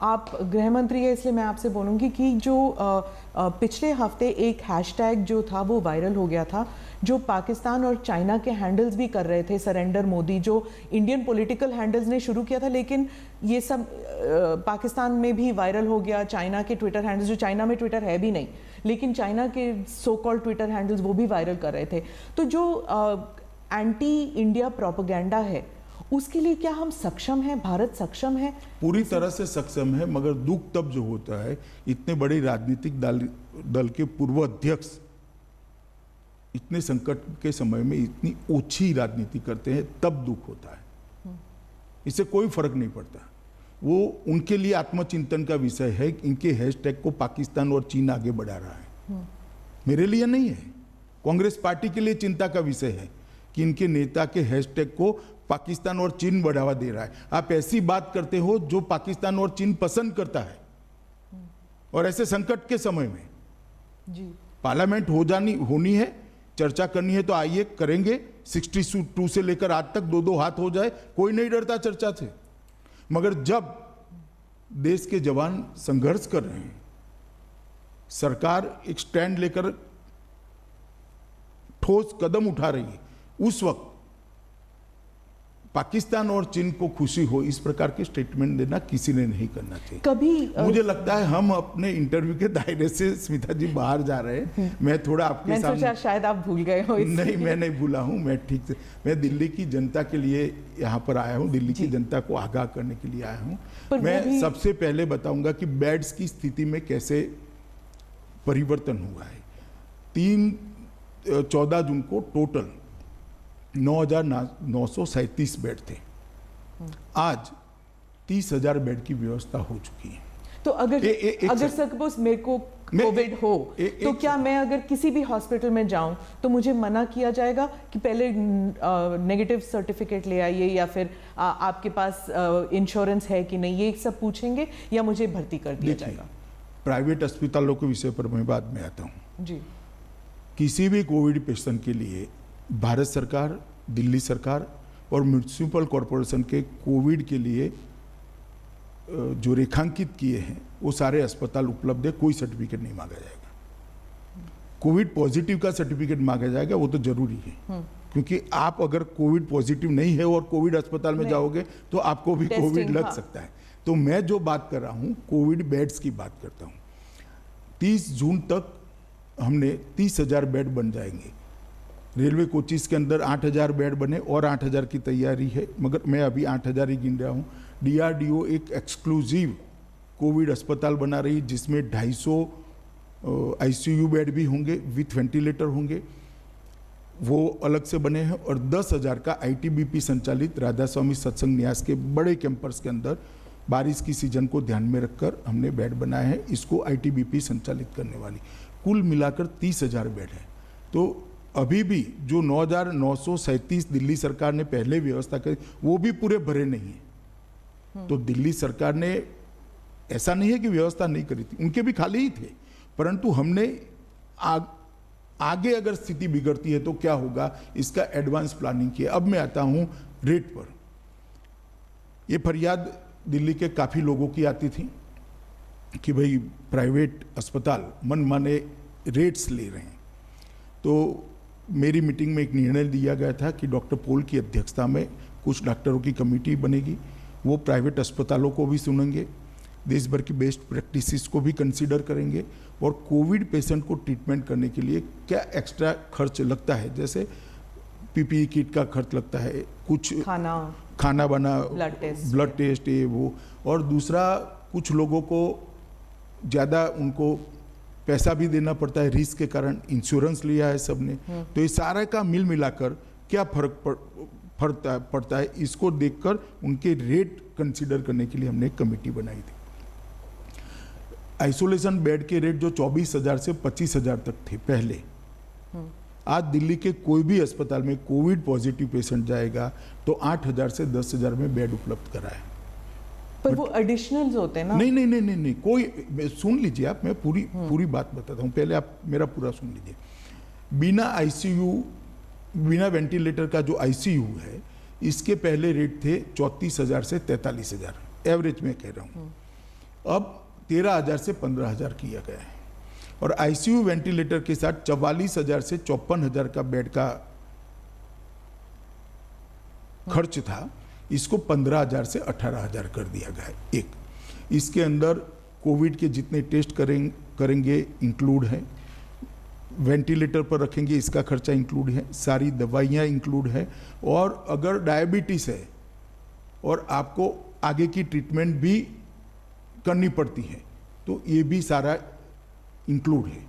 आप गृह मंत्री है इसलिए मैं आपसे बोलूँगी कि जो पिछले हफ्ते एक हैशटैग जो था वो वायरल हो गया था, जो पाकिस्तान और चाइना के हैंडल्स भी कर रहे थे, सरेंडर मोदी, जो इंडियन पॉलिटिकल हैंडल्स ने शुरू किया था, लेकिन ये सब पाकिस्तान में भी वायरल हो गया। चाइना के ट्विटर हैंडल्स, जो चाइना में ट्विटर है भी नहीं, लेकिन चाइना के सो कॉल्ड ट्विटर हैंडल्स वो भी वायरल कर रहे थे। तो जो एंटी इंडिया प्रोपेगेंडा है उसके लिए क्या हम सक्षम हैं, भारत सक्षम है? पूरी तरह से सक्षम है, मगर दुख तब जो होता है इतने बड़े राजनीतिक दल के पूर्व अध्यक्ष इतने संकट के समय में इतनी ओछी राजनीति करते हैं, तब दुख होता है। इससे कोई फर्क नहीं पड़ता। वो उनके लिए आत्मचिंतन का विषय है। इनके हैशटैग को पाकिस्तान और चीन आगे बढ़ा रहा है, मेरे लिए नहीं है। कांग्रेस पार्टी के लिए चिंता का विषय है कि इनके नेता के हैशटैग को पाकिस्तान और चीन बढ़ावा दे रहा है। आप ऐसी बात करते हो जो पाकिस्तान और चीन पसंद करता है, और ऐसे संकट के समय में जी पार्लियामेंट होनी है, चर्चा करनी है तो आइए करेंगे। 62 से लेकर आज तक 2-2 हाथ हो जाए, कोई नहीं डरता चर्चा से। मगर जब देश के जवान संघर्ष कर रहे हैं, सरकार एक स्टैंड लेकर ठोस कदम उठा रही है, उस वक्त पाकिस्तान और चीन को खुशी हो इस प्रकार के स्टेटमेंट देना किसी ने नहीं करना चाहिए। कभी मुझे लगता है हम अपने इंटरव्यू के दायरे से स्मिता जी बाहर जा रहे हैं। मैं थोड़ा आपके सामने, शायद आप भूल गए हो। नहीं, मैं नहीं भूला हूं। मैं ठीक से, मैं दिल्ली की जनता के लिए यहाँ पर आया हूँ, दिल्ली की जनता को आगाह करने के लिए आया हूँ। मैं सबसे पहले बताऊंगा कि बेड्स की स्थिति में कैसे परिवर्तन हुआ है। 14 जून को टोटल 9,937 बेड थे, आज 30,000 बेड की व्यवस्था हो चुकी है। तो अगर सपोज मेरे को कोविड हो तो क्या मैं अगर किसी भी हॉस्पिटल में जाऊं तो मुझे मना किया जाएगा कि पहले नेगेटिव सर्टिफिकेट ले आइए, या फिर आपके पास इंश्योरेंस है कि नहीं, ये सब पूछेंगे, या मुझे भर्ती कर दिया जाएगा? प्राइवेट अस्पतालों के विषय पर मैं बाद में आता हूँ जी। किसी भी कोविड पेशेंट के लिए भारत सरकार, दिल्ली सरकार और म्युनिसिपल कॉरपोरेशन के कोविड के लिए जो रेखांकित किए हैं वो सारे अस्पताल उपलब्ध है। कोई सर्टिफिकेट नहीं मांगा जाएगा। कोविड पॉजिटिव का सर्टिफिकेट मांगा जाएगा, वो तो जरूरी है, क्योंकि आप अगर कोविड पॉजिटिव नहीं है और कोविड अस्पताल में जाओगे तो आपको भी कोविड लग सकता है। तो मैं जो बात कर रहा हूँ कोविड बेड्स की बात करता हूँ। 30 जून तक हमने 30,000 बेड बन जाएंगे। रेलवे कोचिस के अंदर 8,000 बेड बने और 8,000 की तैयारी है, मगर मैं अभी 8,000 ही गिन रहा हूँ। DRDO एक एक्सक्लूसिव कोविड अस्पताल बना रही है जिसमें 250 ICU बेड भी होंगे, विथ वेंटिलेटर होंगे, वो अलग से बने हैं। और 10,000 का ITBP संचालित राधा स्वामी सत्संग न्यास के बड़े कैंपस के अंदर बारिश की सीजन को ध्यान में रखकर हमने बेड बनाए हैं, इसको ITBP संचालित करने वाली। कुल मिलाकर 30,000 बेड है। तो अभी भी जो 9,937 दिल्ली सरकार ने पहले व्यवस्था करी वो भी पूरे भरे नहीं है। तो दिल्ली सरकार ने, ऐसा नहीं है कि व्यवस्था नहीं करी थी, उनके भी खाली ही थे, परंतु हमने आगे अगर स्थिति बिगड़ती है तो क्या होगा इसका एडवांस प्लानिंग किया। अब मैं आता हूं रेट पर। ये फरियाद दिल्ली के काफी लोगों की आती थी कि भाई प्राइवेट अस्पताल मनमाने रेट्स ले रहे हैं। तो मेरी मीटिंग में एक निर्णय लिया गया था कि डॉक्टर पॉल की अध्यक्षता में कुछ डॉक्टरों की कमेटी बनेगी, वो प्राइवेट अस्पतालों को भी सुनेंगे, देश भर की बेस्ट प्रैक्टिसेस को भी कंसीडर करेंगे, और कोविड पेशेंट को ट्रीटमेंट करने के लिए क्या एक्स्ट्रा खर्च लगता है, जैसे PPE किट का खर्च लगता है, कुछ खाना बना, ब्लड टेस्ट, ये वो, और दूसरा कुछ लोगों को ज़्यादा उनको पैसा भी देना पड़ता है रिस्क के कारण, इंश्योरेंस लिया है सबने। तो ये सारा का मिल मिलाकर क्या फर्क पड़ता है, इसको देखकर उनके रेट कंसीडर करने के लिए हमने एक कमेटी बनाई थी। आइसोलेशन बेड के रेट जो 24,000 से 25,000 तक थे पहले, आज दिल्ली के कोई भी अस्पताल में कोविड पॉजिटिव पेशेंट जाएगा तो 8,000 से 10,000 में बेड उपलब्ध कराए। पर वो एडिशनल्स होते हैं ना? नहीं, कोई, सुन लीजिए आप, मैं पूरी बात बताता हूँ, पहले आप मेरा पूरा सुन लीजिए। बिना ICU, बिना वेंटिलेटर का जो ICU है, इसके पहले रेट थे 34,000 से 43,000, एवरेज में कह रहा हूँ, अब 13,000 से 15,000 किया गया है। और आईसीयू वेंटिलेटर के साथ 44,000 से 54,000 का बेड का खर्च था, इसको 15,000 से 18,000 कर दिया गया है। एक इसके अंदर कोविड के जितने टेस्ट करेंगे इंक्लूड है, वेंटिलेटर पर रखेंगे इसका खर्चा इंक्लूड है, सारी दवाइयाँ इंक्लूड है, और अगर डायबिटीज़ है और आपको आगे की ट्रीटमेंट भी करनी पड़ती है तो ये भी सारा इंक्लूड है।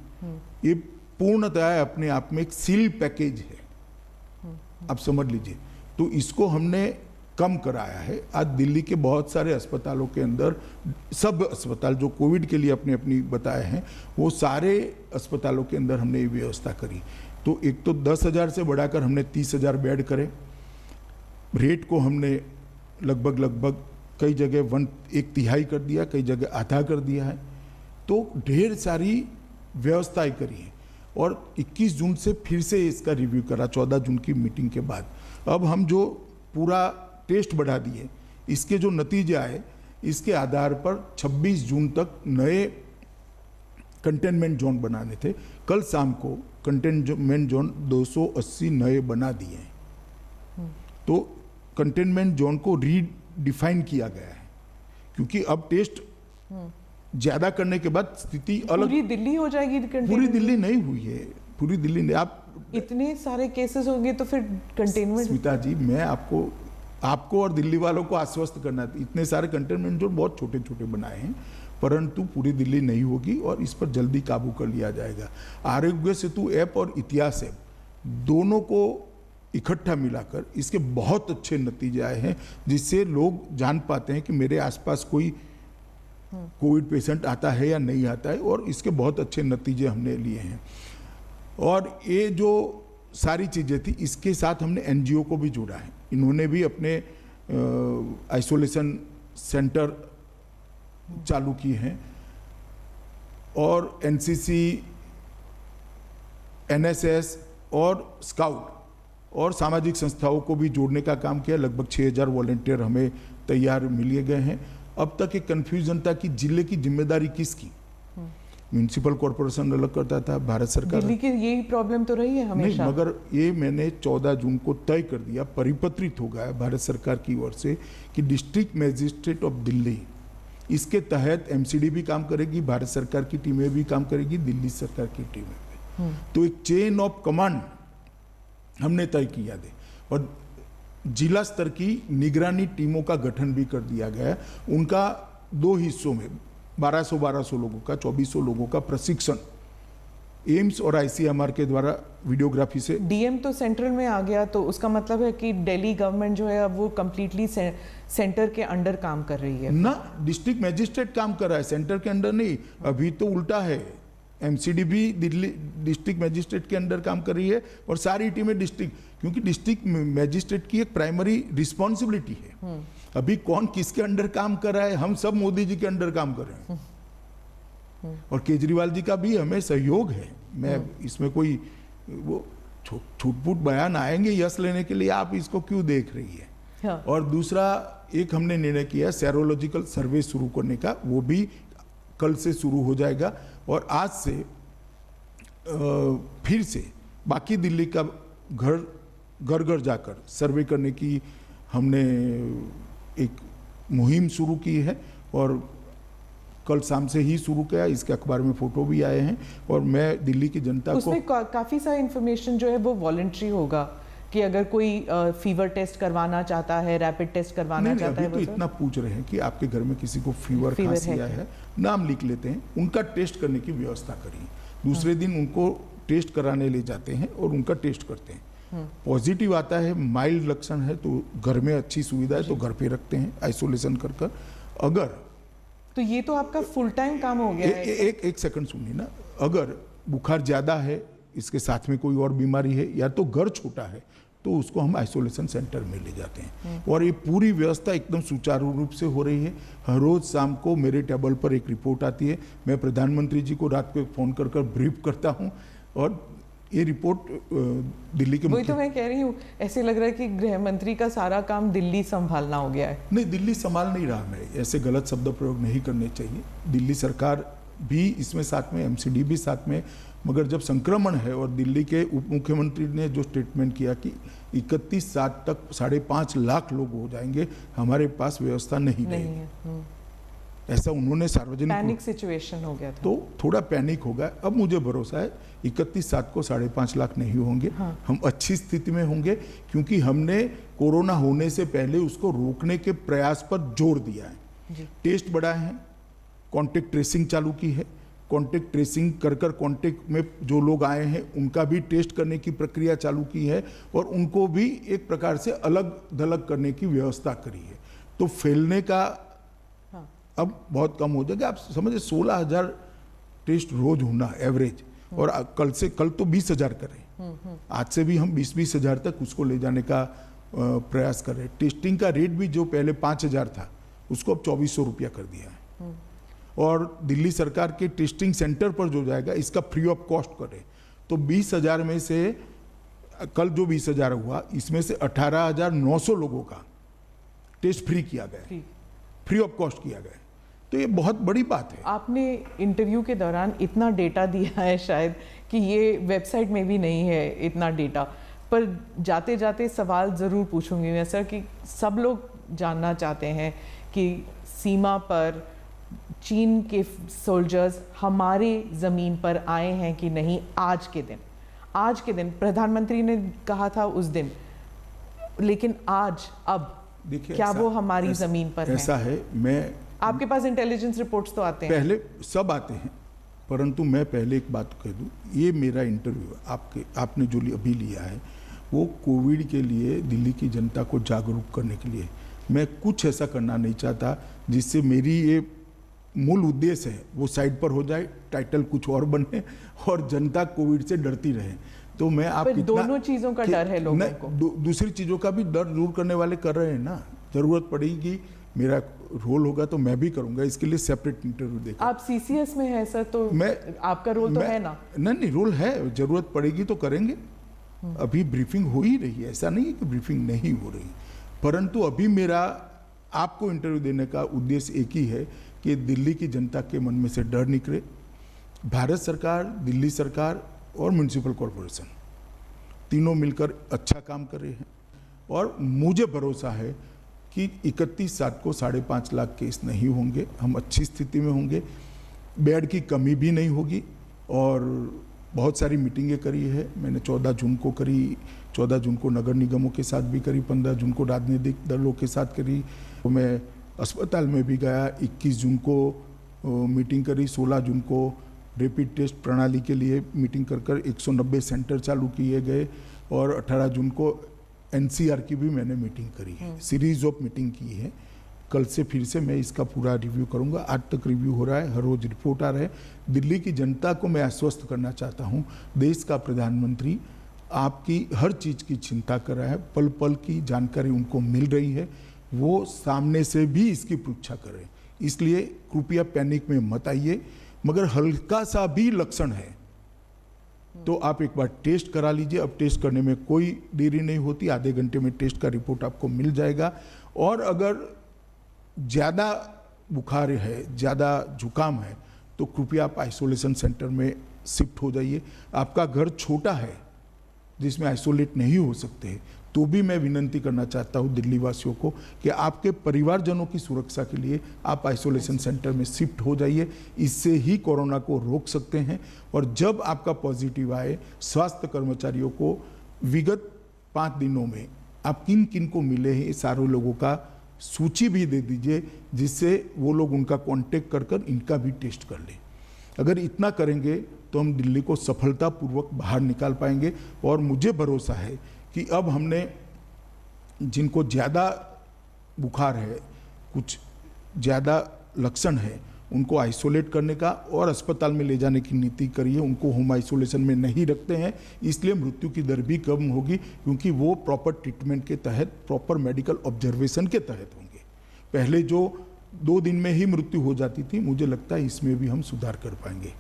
ये पूर्णतः अपने आप में एक सील पैकेज है, आप समझ लीजिए। तो इसको हमने कम कराया है। आज दिल्ली के बहुत सारे अस्पतालों के अंदर, सब अस्पताल जो कोविड के लिए अपने अपनी बताए हैं, वो सारे अस्पतालों के अंदर हमने ये व्यवस्था करी। तो एक तो 10,000 से बढ़ाकर हमने 30,000 बेड करे, रेट को हमने लगभग कई जगह 1/3 कर दिया, कई जगह आधा कर दिया है। तो ढेर सारी व्यवस्थाएं करी हैं और 21 जून से फिर से इसका रिव्यू करा, 14 जून की मीटिंग के बाद। अब हम जो पूरा टेस्ट बढ़ा दिए, इसके जो नतीजे आए, इसके आधार पर 26 जून तक नए कंटेनमेंट जोन बनाने थे। कल शाम को कंटेनमेंट जोन 280 नए बना दिए हैं। तो कंटेनमेंट जोन को रीडिफाइन किया गया है, क्योंकि अब टेस्ट ज्यादा करने के बाद स्थिति अलग। पूरी दिल्ली हो जाएगी? पूरी दिल्ली नहीं हुई है, पूरी दिल्ली नहीं। आप इतने सारे केसेस होंगे तो फिर कंटेनमेंट। स्मिता जी, मैं आपको और दिल्ली वालों को आश्वस्त करना, इतने सारे कंटेनमेंट जोन बहुत छोटे छोटे बनाए हैं, परंतु पूरी दिल्ली नहीं होगी और इस पर जल्दी काबू कर लिया जाएगा। आरोग्य सेतु ऐप और इतिहास ऐप दोनों को इकट्ठा मिलाकर इसके बहुत अच्छे नतीजे आए हैं, जिससे लोग जान पाते हैं कि मेरे आसपास कोई कोविड पेशेंट आता है या नहीं आता है, और इसके बहुत अच्छे नतीजे हमने लिए हैं। और ये जो सारी चीज़ें थी, इसके साथ हमने एनजीओ को भी जोड़ा है। इन्होंने भी अपने आइसोलेशन सेंटर चालू किए हैं, और एनसीसी, एनएसएस और स्काउट और सामाजिक संस्थाओं को भी जोड़ने का काम किया। लगभग 6,000 वॉलंटियर हमें तैयार मिल गए हैं। अब तक एक कन्फ्यूजन था कि जिले की जिम्मेदारी किसकी। म्यूनिसिपल कॉर्पोरेशन अलग करता था, भारत सरकार। दिल्ली की यही प्रॉब्लम तो रही है हमेशा। नहीं, मगर ये मैंने 14 जून को तय कर दिया, परिपत्रित हो गया भारत सरकार की ओर से कि डिस्ट्रिक्ट मजिस्ट्रेट ऑफ दिल्ली, इसके तहत एमसीडी भी काम करेगी, भारत सरकार की टीमें भी काम करेगी, दिल्ली सरकार की टीमें भी। तो एक चेन ऑफ कमांड हमने तय किया दे, और जिला स्तर की निगरानी टीमों का गठन भी कर दिया गया है। उनका 2 हिस्सों में 1200 लोगों का, 2400 लोगों का प्रशिक्षण एम्स और आईसीएमआर के द्वारा वीडियोग्राफी से। डीएम तो सेंट्रल में आ गया, तो उसका मतलब है कि दिल्ली गवर्नमेंट जो है अब वो कंप्लीटली सेंटर के अंडर काम कर रही है ना। डिस्ट्रिक्ट मजिस्ट्रेट काम कर रहा है, सेंटर के अंडर नहीं। अभी तो उल्टा है, एमसीडी भी दिल्ली डिस्ट्रिक्ट मजिस्ट्रेट के अंडर काम कर रही है, और सारी टीमें डिस्ट्रिक्ट, क्योंकि डिस्ट्रिक्ट मजिस्ट्रेट की एक प्राइमरी रिस्पॉन्सिबिलिटी है। अभी कौन किसके अंडर काम कर रहा है, हम सब मोदी जी के अंडर काम कर रहे हैं, और केजरीवाल जी का भी हमें सहयोग है। मैं इसमें कोई वो छूट-फूट बयान आएंगे यश लेने के लिए, आप इसको क्यों देख रही है। हाँ। और दूसरा एक हमने निर्णय किया सेरोलॉजिकल सर्वे शुरू करने का, वो भी कल से शुरू हो जाएगा, और आज से फिर से बाकी दिल्ली का घर घर जाकर सर्वे करने की हमने एक मुहिम शुरू की है, और कल शाम से ही शुरू किया। इसके अखबार में फोटो भी आए हैं, और मैं दिल्ली की जनता को उसमें काफी सारा इन्फॉर्मेशन जो है वो वॉलंटरी होगा कि अगर कोई फीवर टेस्ट करवाना चाहता है, रैपिड टेस्ट करवाना चाहता है। तो इतना पूछ रहे हैं कि आपके घर में किसी को फीवर खांसी आया है, नाम लिख लेते हैं, उनका टेस्ट करने की व्यवस्था करिए। दूसरे दिन उनको टेस्ट कराने ले जाते हैं और उनका टेस्ट करते हैं। पॉजिटिव आता है, माइल्ड लक्षण है, तो घर में अच्छी सुविधा है तो घर पे रखते हैं आइसोलेशन कर। अगर तो ये तो आपका फुल टाइम काम हो गया है। एक सेकंड सुनिए ना। अगर बुखार ज्यादा है, इसके साथ में कोई और बीमारी है, या तो घर छोटा है, तो उसको हम आइसोलेशन सेंटर में ले जाते हैं। और ये पूरी व्यवस्था एकदम सुचारू रूप से हो रही है। हर रोज शाम को मेरे टेबल पर एक रिपोर्ट आती है, मैं प्रधानमंत्री जी को रात को फोन कर ब्रीफ करता हूँ, और ये रिपोर्ट दिल्ली के वही तो मैं कह रही हूँ, ऐसे लग रहा है कि गृह मंत्री का सारा काम दिल्ली संभालना हो गया है। नहीं, दिल्ली संभाल नहीं रहा। मैं ऐसे गलत शब्द प्रयोग नहीं करने चाहिए। दिल्ली सरकार भी इसमें साथ में, एमसीडी भी साथ में, मगर जब संक्रमण है और दिल्ली के उप मुख्यमंत्री ने जो स्टेटमेंट किया कि 31/7 तक 5.5 लाख लोग हो जाएंगे, हमारे पास व्यवस्था नहीं रहेगी, ऐसा उन्होंने सार्वजनिक, पैनिक सिचुएशन हो गया था, तो थोड़ा पैनिक होगा। अब मुझे भरोसा है 31/7 को 5.5 लाख नहीं होंगे। हाँ। हम अच्छी स्थिति में होंगे, क्योंकि हमने कोरोना होने से पहले उसको रोकने के प्रयास पर जोर दिया है। जी। टेस्ट बढ़ाए हैं, कॉन्टेक्ट ट्रेसिंग चालू की है, कॉन्टेक्ट ट्रेसिंग कर कॉन्टेक्ट में जो लोग आए हैं उनका भी टेस्ट करने की प्रक्रिया चालू की है, और उनको भी एक प्रकार से अलग थलग करने की व्यवस्था करी है। तो फैलने का अब बहुत कम हो जाएगा। आप समझे 16,000 टेस्ट रोज होना एवरेज, और कल तो 20,000 करें, आज से भी हम 20-20 हज़ार तक उसको ले जाने का प्रयास कर रहे हैं। टेस्टिंग का रेट भी जो पहले 5,000 था उसको अब 2,400 रुपया कर दिया है। और दिल्ली सरकार के टेस्टिंग सेंटर पर जो जाएगा इसका फ्री ऑफ कॉस्ट करें, तो 20,000 में से कल जो 20,000 हुआ, इसमें से 18,900 लोगों का टेस्ट फ्री किया गया, फ्री ऑफ कॉस्ट किया गया। तो ये बहुत बड़ी बात है। आपने इंटरव्यू के दौरान इतना डेटा दिया है शायद कि ये वेबसाइट में भी नहीं है इतना डेटा, पर जाते जाते सवाल ज़रूर पूछूंगी मैं सर, कि सब लोग जानना चाहते हैं कि सीमा पर चीन के सोल्जर्स हमारे ज़मीन पर आए हैं कि नहीं। आज के दिन प्रधानमंत्री ने कहा था उस दिन, लेकिन आज अब देखिए, क्या वो हमारी ज़मीन पर ऐसा है, मैं आपके पास इंटेलिजेंस रिपोर्ट्स तो आते हैं? पहले सब आते हैं, परंतु मैं पहले एक बात कह दूं, ये मेरा इंटरव्यू आपने जो अभी लिया है वो कोविड के लिए दिल्ली की जनता को जागरूक करने के लिए। मैं कुछ ऐसा करना नहीं चाहता जिससे मेरी ये मूल उद्देश्य है वो साइड पर हो जाए, टाइटल कुछ और बने और जनता कोविड से डरती रहे। तो मैं आप दोनों चीज़ों का डर है लोगों को, दूसरी चीज़ों का भी डर दूर करने वाले कर रहे हैं ना। जरूरत पड़ेगी, मेरा रोल होगा तो मैं भी करूंगा, इसके लिए सेपरेट इंटरव्यू देगा। आप सीसीएस में है सर, तो आपका रोल तो है ना? नहीं, रोल है, जरूरत पड़ेगी तो करेंगे। अभी ब्रीफिंग हो ही रही है, ऐसा नहीं है कि ब्रीफिंग नहीं हो रही, परंतु अभी मेरा आपको इंटरव्यू देने का उद्देश्य एक ही है कि दिल्ली की जनता के मन में से डर निकले। भारत सरकार, दिल्ली सरकार और म्युनिसिपल कॉरपोरेशन तीनों मिलकर अच्छा काम कर रहे हैं, और मुझे भरोसा है कि 31/7 को 5.5 लाख केस नहीं होंगे, हम अच्छी स्थिति में होंगे, बेड की कमी भी नहीं होगी। और बहुत सारी मीटिंगें करी है मैंने, 14 जून को करी, 14 जून को नगर निगमों के साथ भी करी, 15 जून को राजनीतिक दलों के साथ करी, तो मैं अस्पताल में भी गया, 21 जून को मीटिंग करी, 16 जून को रैपिड टेस्ट प्रणाली के लिए मीटिंग कर 190 सेंटर चालू किए गए, और 18 जून को एनसीआर की भी मैंने मीटिंग करी है, सीरीज ऑफ मीटिंग की है। कल से फिर से मैं इसका पूरा रिव्यू करूंगा, आज तक रिव्यू हो रहा है, हर रोज रिपोर्ट आ रहा है। दिल्ली की जनता को मैं आश्वस्त करना चाहता हूं, देश का प्रधानमंत्री आपकी हर चीज़ की चिंता कर रहा है, पल पल की जानकारी उनको मिल रही है, वो सामने से भी इसकी परीक्षा करें। इसलिए कृपया पैनिक में मत आइए, मगर हल्का सा भी लक्षण है तो आप एक बार टेस्ट करा लीजिए। अब टेस्ट करने में कोई देरी नहीं होती, आधे घंटे में टेस्ट का रिपोर्ट आपको मिल जाएगा। और अगर ज़्यादा बुखार है, ज़्यादा जुकाम है, तो कृपया आप आइसोलेशन सेंटर में शिफ्ट हो जाइए। आपका घर छोटा है जिसमें आइसोलेट नहीं हो सकते, तो भी मैं विनंती करना चाहता हूं दिल्ली वासियों को कि आपके परिवारजनों की सुरक्षा के लिए आप आइसोलेशन सेंटर में शिफ्ट हो जाइए। इससे ही कोरोना को रोक सकते हैं। और जब आपका पॉजिटिव आए, स्वास्थ्य कर्मचारियों को विगत 5 दिनों में आप किन किन को मिले हैं, सारे लोगों का सूची भी दे दीजिए, जिससे वो लोग उनका कॉन्टेक्ट कर इनका भी टेस्ट कर लें। अगर इतना करेंगे तो हम दिल्ली को सफलतापूर्वक बाहर निकाल पाएंगे। और मुझे भरोसा है कि अब हमने जिनको ज़्यादा बुखार है, कुछ ज़्यादा लक्षण है, उनको आइसोलेट करने का और अस्पताल में ले जाने की नीति करी है। उनको होम आइसोलेशन में नहीं रखते हैं, इसलिए मृत्यु की दर भी कम होगी, क्योंकि वो प्रॉपर ट्रीटमेंट के तहत, प्रॉपर मेडिकल ऑब्जर्वेशन के तहत होंगे। पहले जो 2 दिन में ही मृत्यु हो जाती थी, मुझे लगता है इसमें भी हम सुधार कर पाएंगे।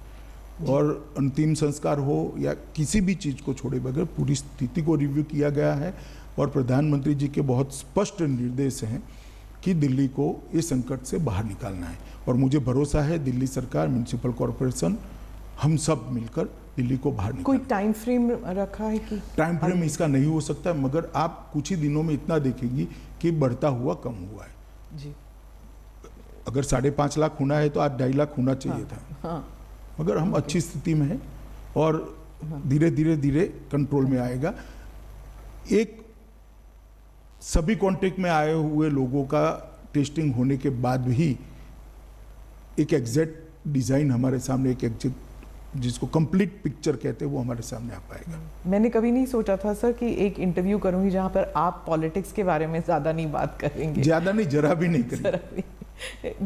और अंतिम संस्कार हो या किसी भी चीज़ को छोड़े बगैर पूरी स्थिति को रिव्यू किया गया है और प्रधानमंत्री जी के बहुत स्पष्ट निर्देश हैं कि दिल्ली को इस संकट से बाहर निकालना है। और मुझे भरोसा है दिल्ली सरकार, म्यूनिसिपल कॉरपोरेशन, हम सब मिलकर दिल्ली को बाहर कोई निकालेंगे। टाइम फ्रेम रखा है कि टाइम फ्रेम इसका नहीं हो सकता, मगर आप कुछ ही दिनों में इतना देखेंगी कि बढ़ता हुआ कम हुआ है। जी अगर 5.5 लाख होना है तो आज 2.5 लाख होना चाहिए था, हाँ मगर हम अच्छी स्थिति में हैं और धीरे धीरे कंट्रोल में आएगा। एक सभी कांटेक्ट में आए हुए लोगों का टेस्टिंग होने के बाद भी एक एग्जैक्ट डिजाइन हमारे सामने, एक एग्जैक्ट जिसको कंप्लीट पिक्चर कहते हैं, वो हमारे सामने आ पाएगा। मैंने कभी नहीं सोचा था सर कि एक इंटरव्यू करूंगी जहां पर आप पॉलिटिक्स के बारे में ज्यादा नहीं बात करेंगे। ज्यादा नहीं, जरा भी नहीं करेंगे। जरा भी।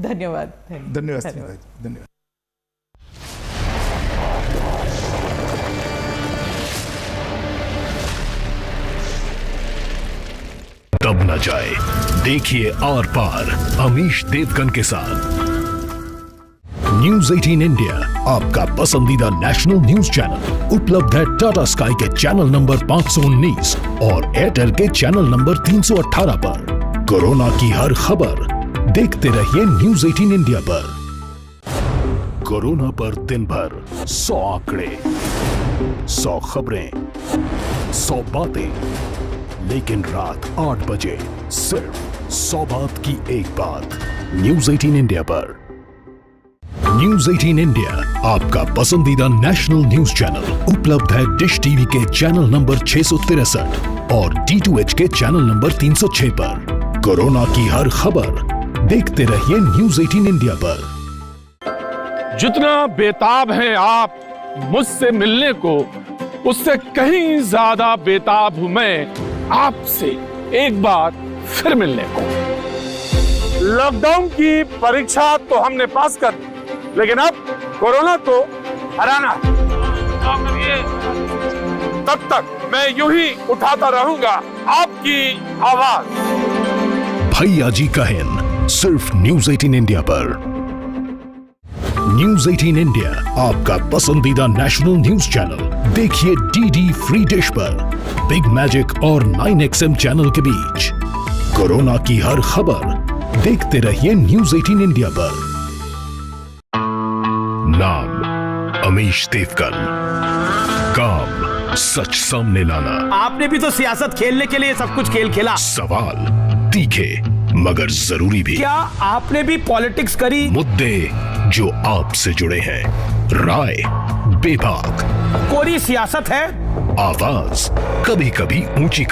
धन्यवाद। धन्यवाद श्रीधा जी, धन्यवाद। तब न जाए, देखिए आर पार अमीश देवगन के साथ। न्यूज 18 इंडिया आपका पसंदीदा नेशनल न्यूज चैनल उपलब्ध है टाटा स्काई के चैनल नंबर 519 और एयरटेल के चैनल नंबर 318 पर। कोरोना की हर खबर देखते रहिए न्यूज 18 इंडिया पर। कोरोना पर दिन भर 100 आंकड़े, 100 खबरें, 100 बातें, लेकिन रात 8 बजे सिर्फ 100 बात की एक बात। न्यूज 18 इंडिया पर। न्यूज 18 इंडिया आपका पसंदीदा नेशनल न्यूज चैनल उपलब्ध है डिश टीवी के चैनल नंबर 663 और D2H के चैनल नंबर 306 पर। कोरोना की हर खबर देखते रहिए न्यूज 18 इंडिया पर। जितना बेताब हैं आप मुझसे मिलने को, उससे कहीं ज्यादा बेताब हूं मैं आपसे एक बार फिर मिलने को। लॉकडाउन की परीक्षा तो हमने पास कर दी, लेकिन अब कोरोना को हराना है। तब तक मैं यूं ही उठाता रहूंगा आपकी आवाज। भैया जी का हिंद सिर्फ न्यूज 18 इंडिया पर। न्यूज 18 इंडिया आपका पसंदीदा नेशनल न्यूज चैनल देखिए DD फ्री डिश पर, बिग मैजिक और 9XM चैनल के बीच। कोरोना की हर खबर देखते रहिए न्यूज 18 इंडिया पर। नाम अमीश देवगन, काम सच सामने लाना। आपने भी तो सियासत खेलने के लिए सब कुछ खेल खेला। सवाल तीखे मगर जरूरी भी। क्या आपने भी पॉलिटिक्स करी? मुद्दे जो आपसे जुड़े हैं, राय बेबाक, कोरी सियासत है। आवाज कभी कभी ऊंची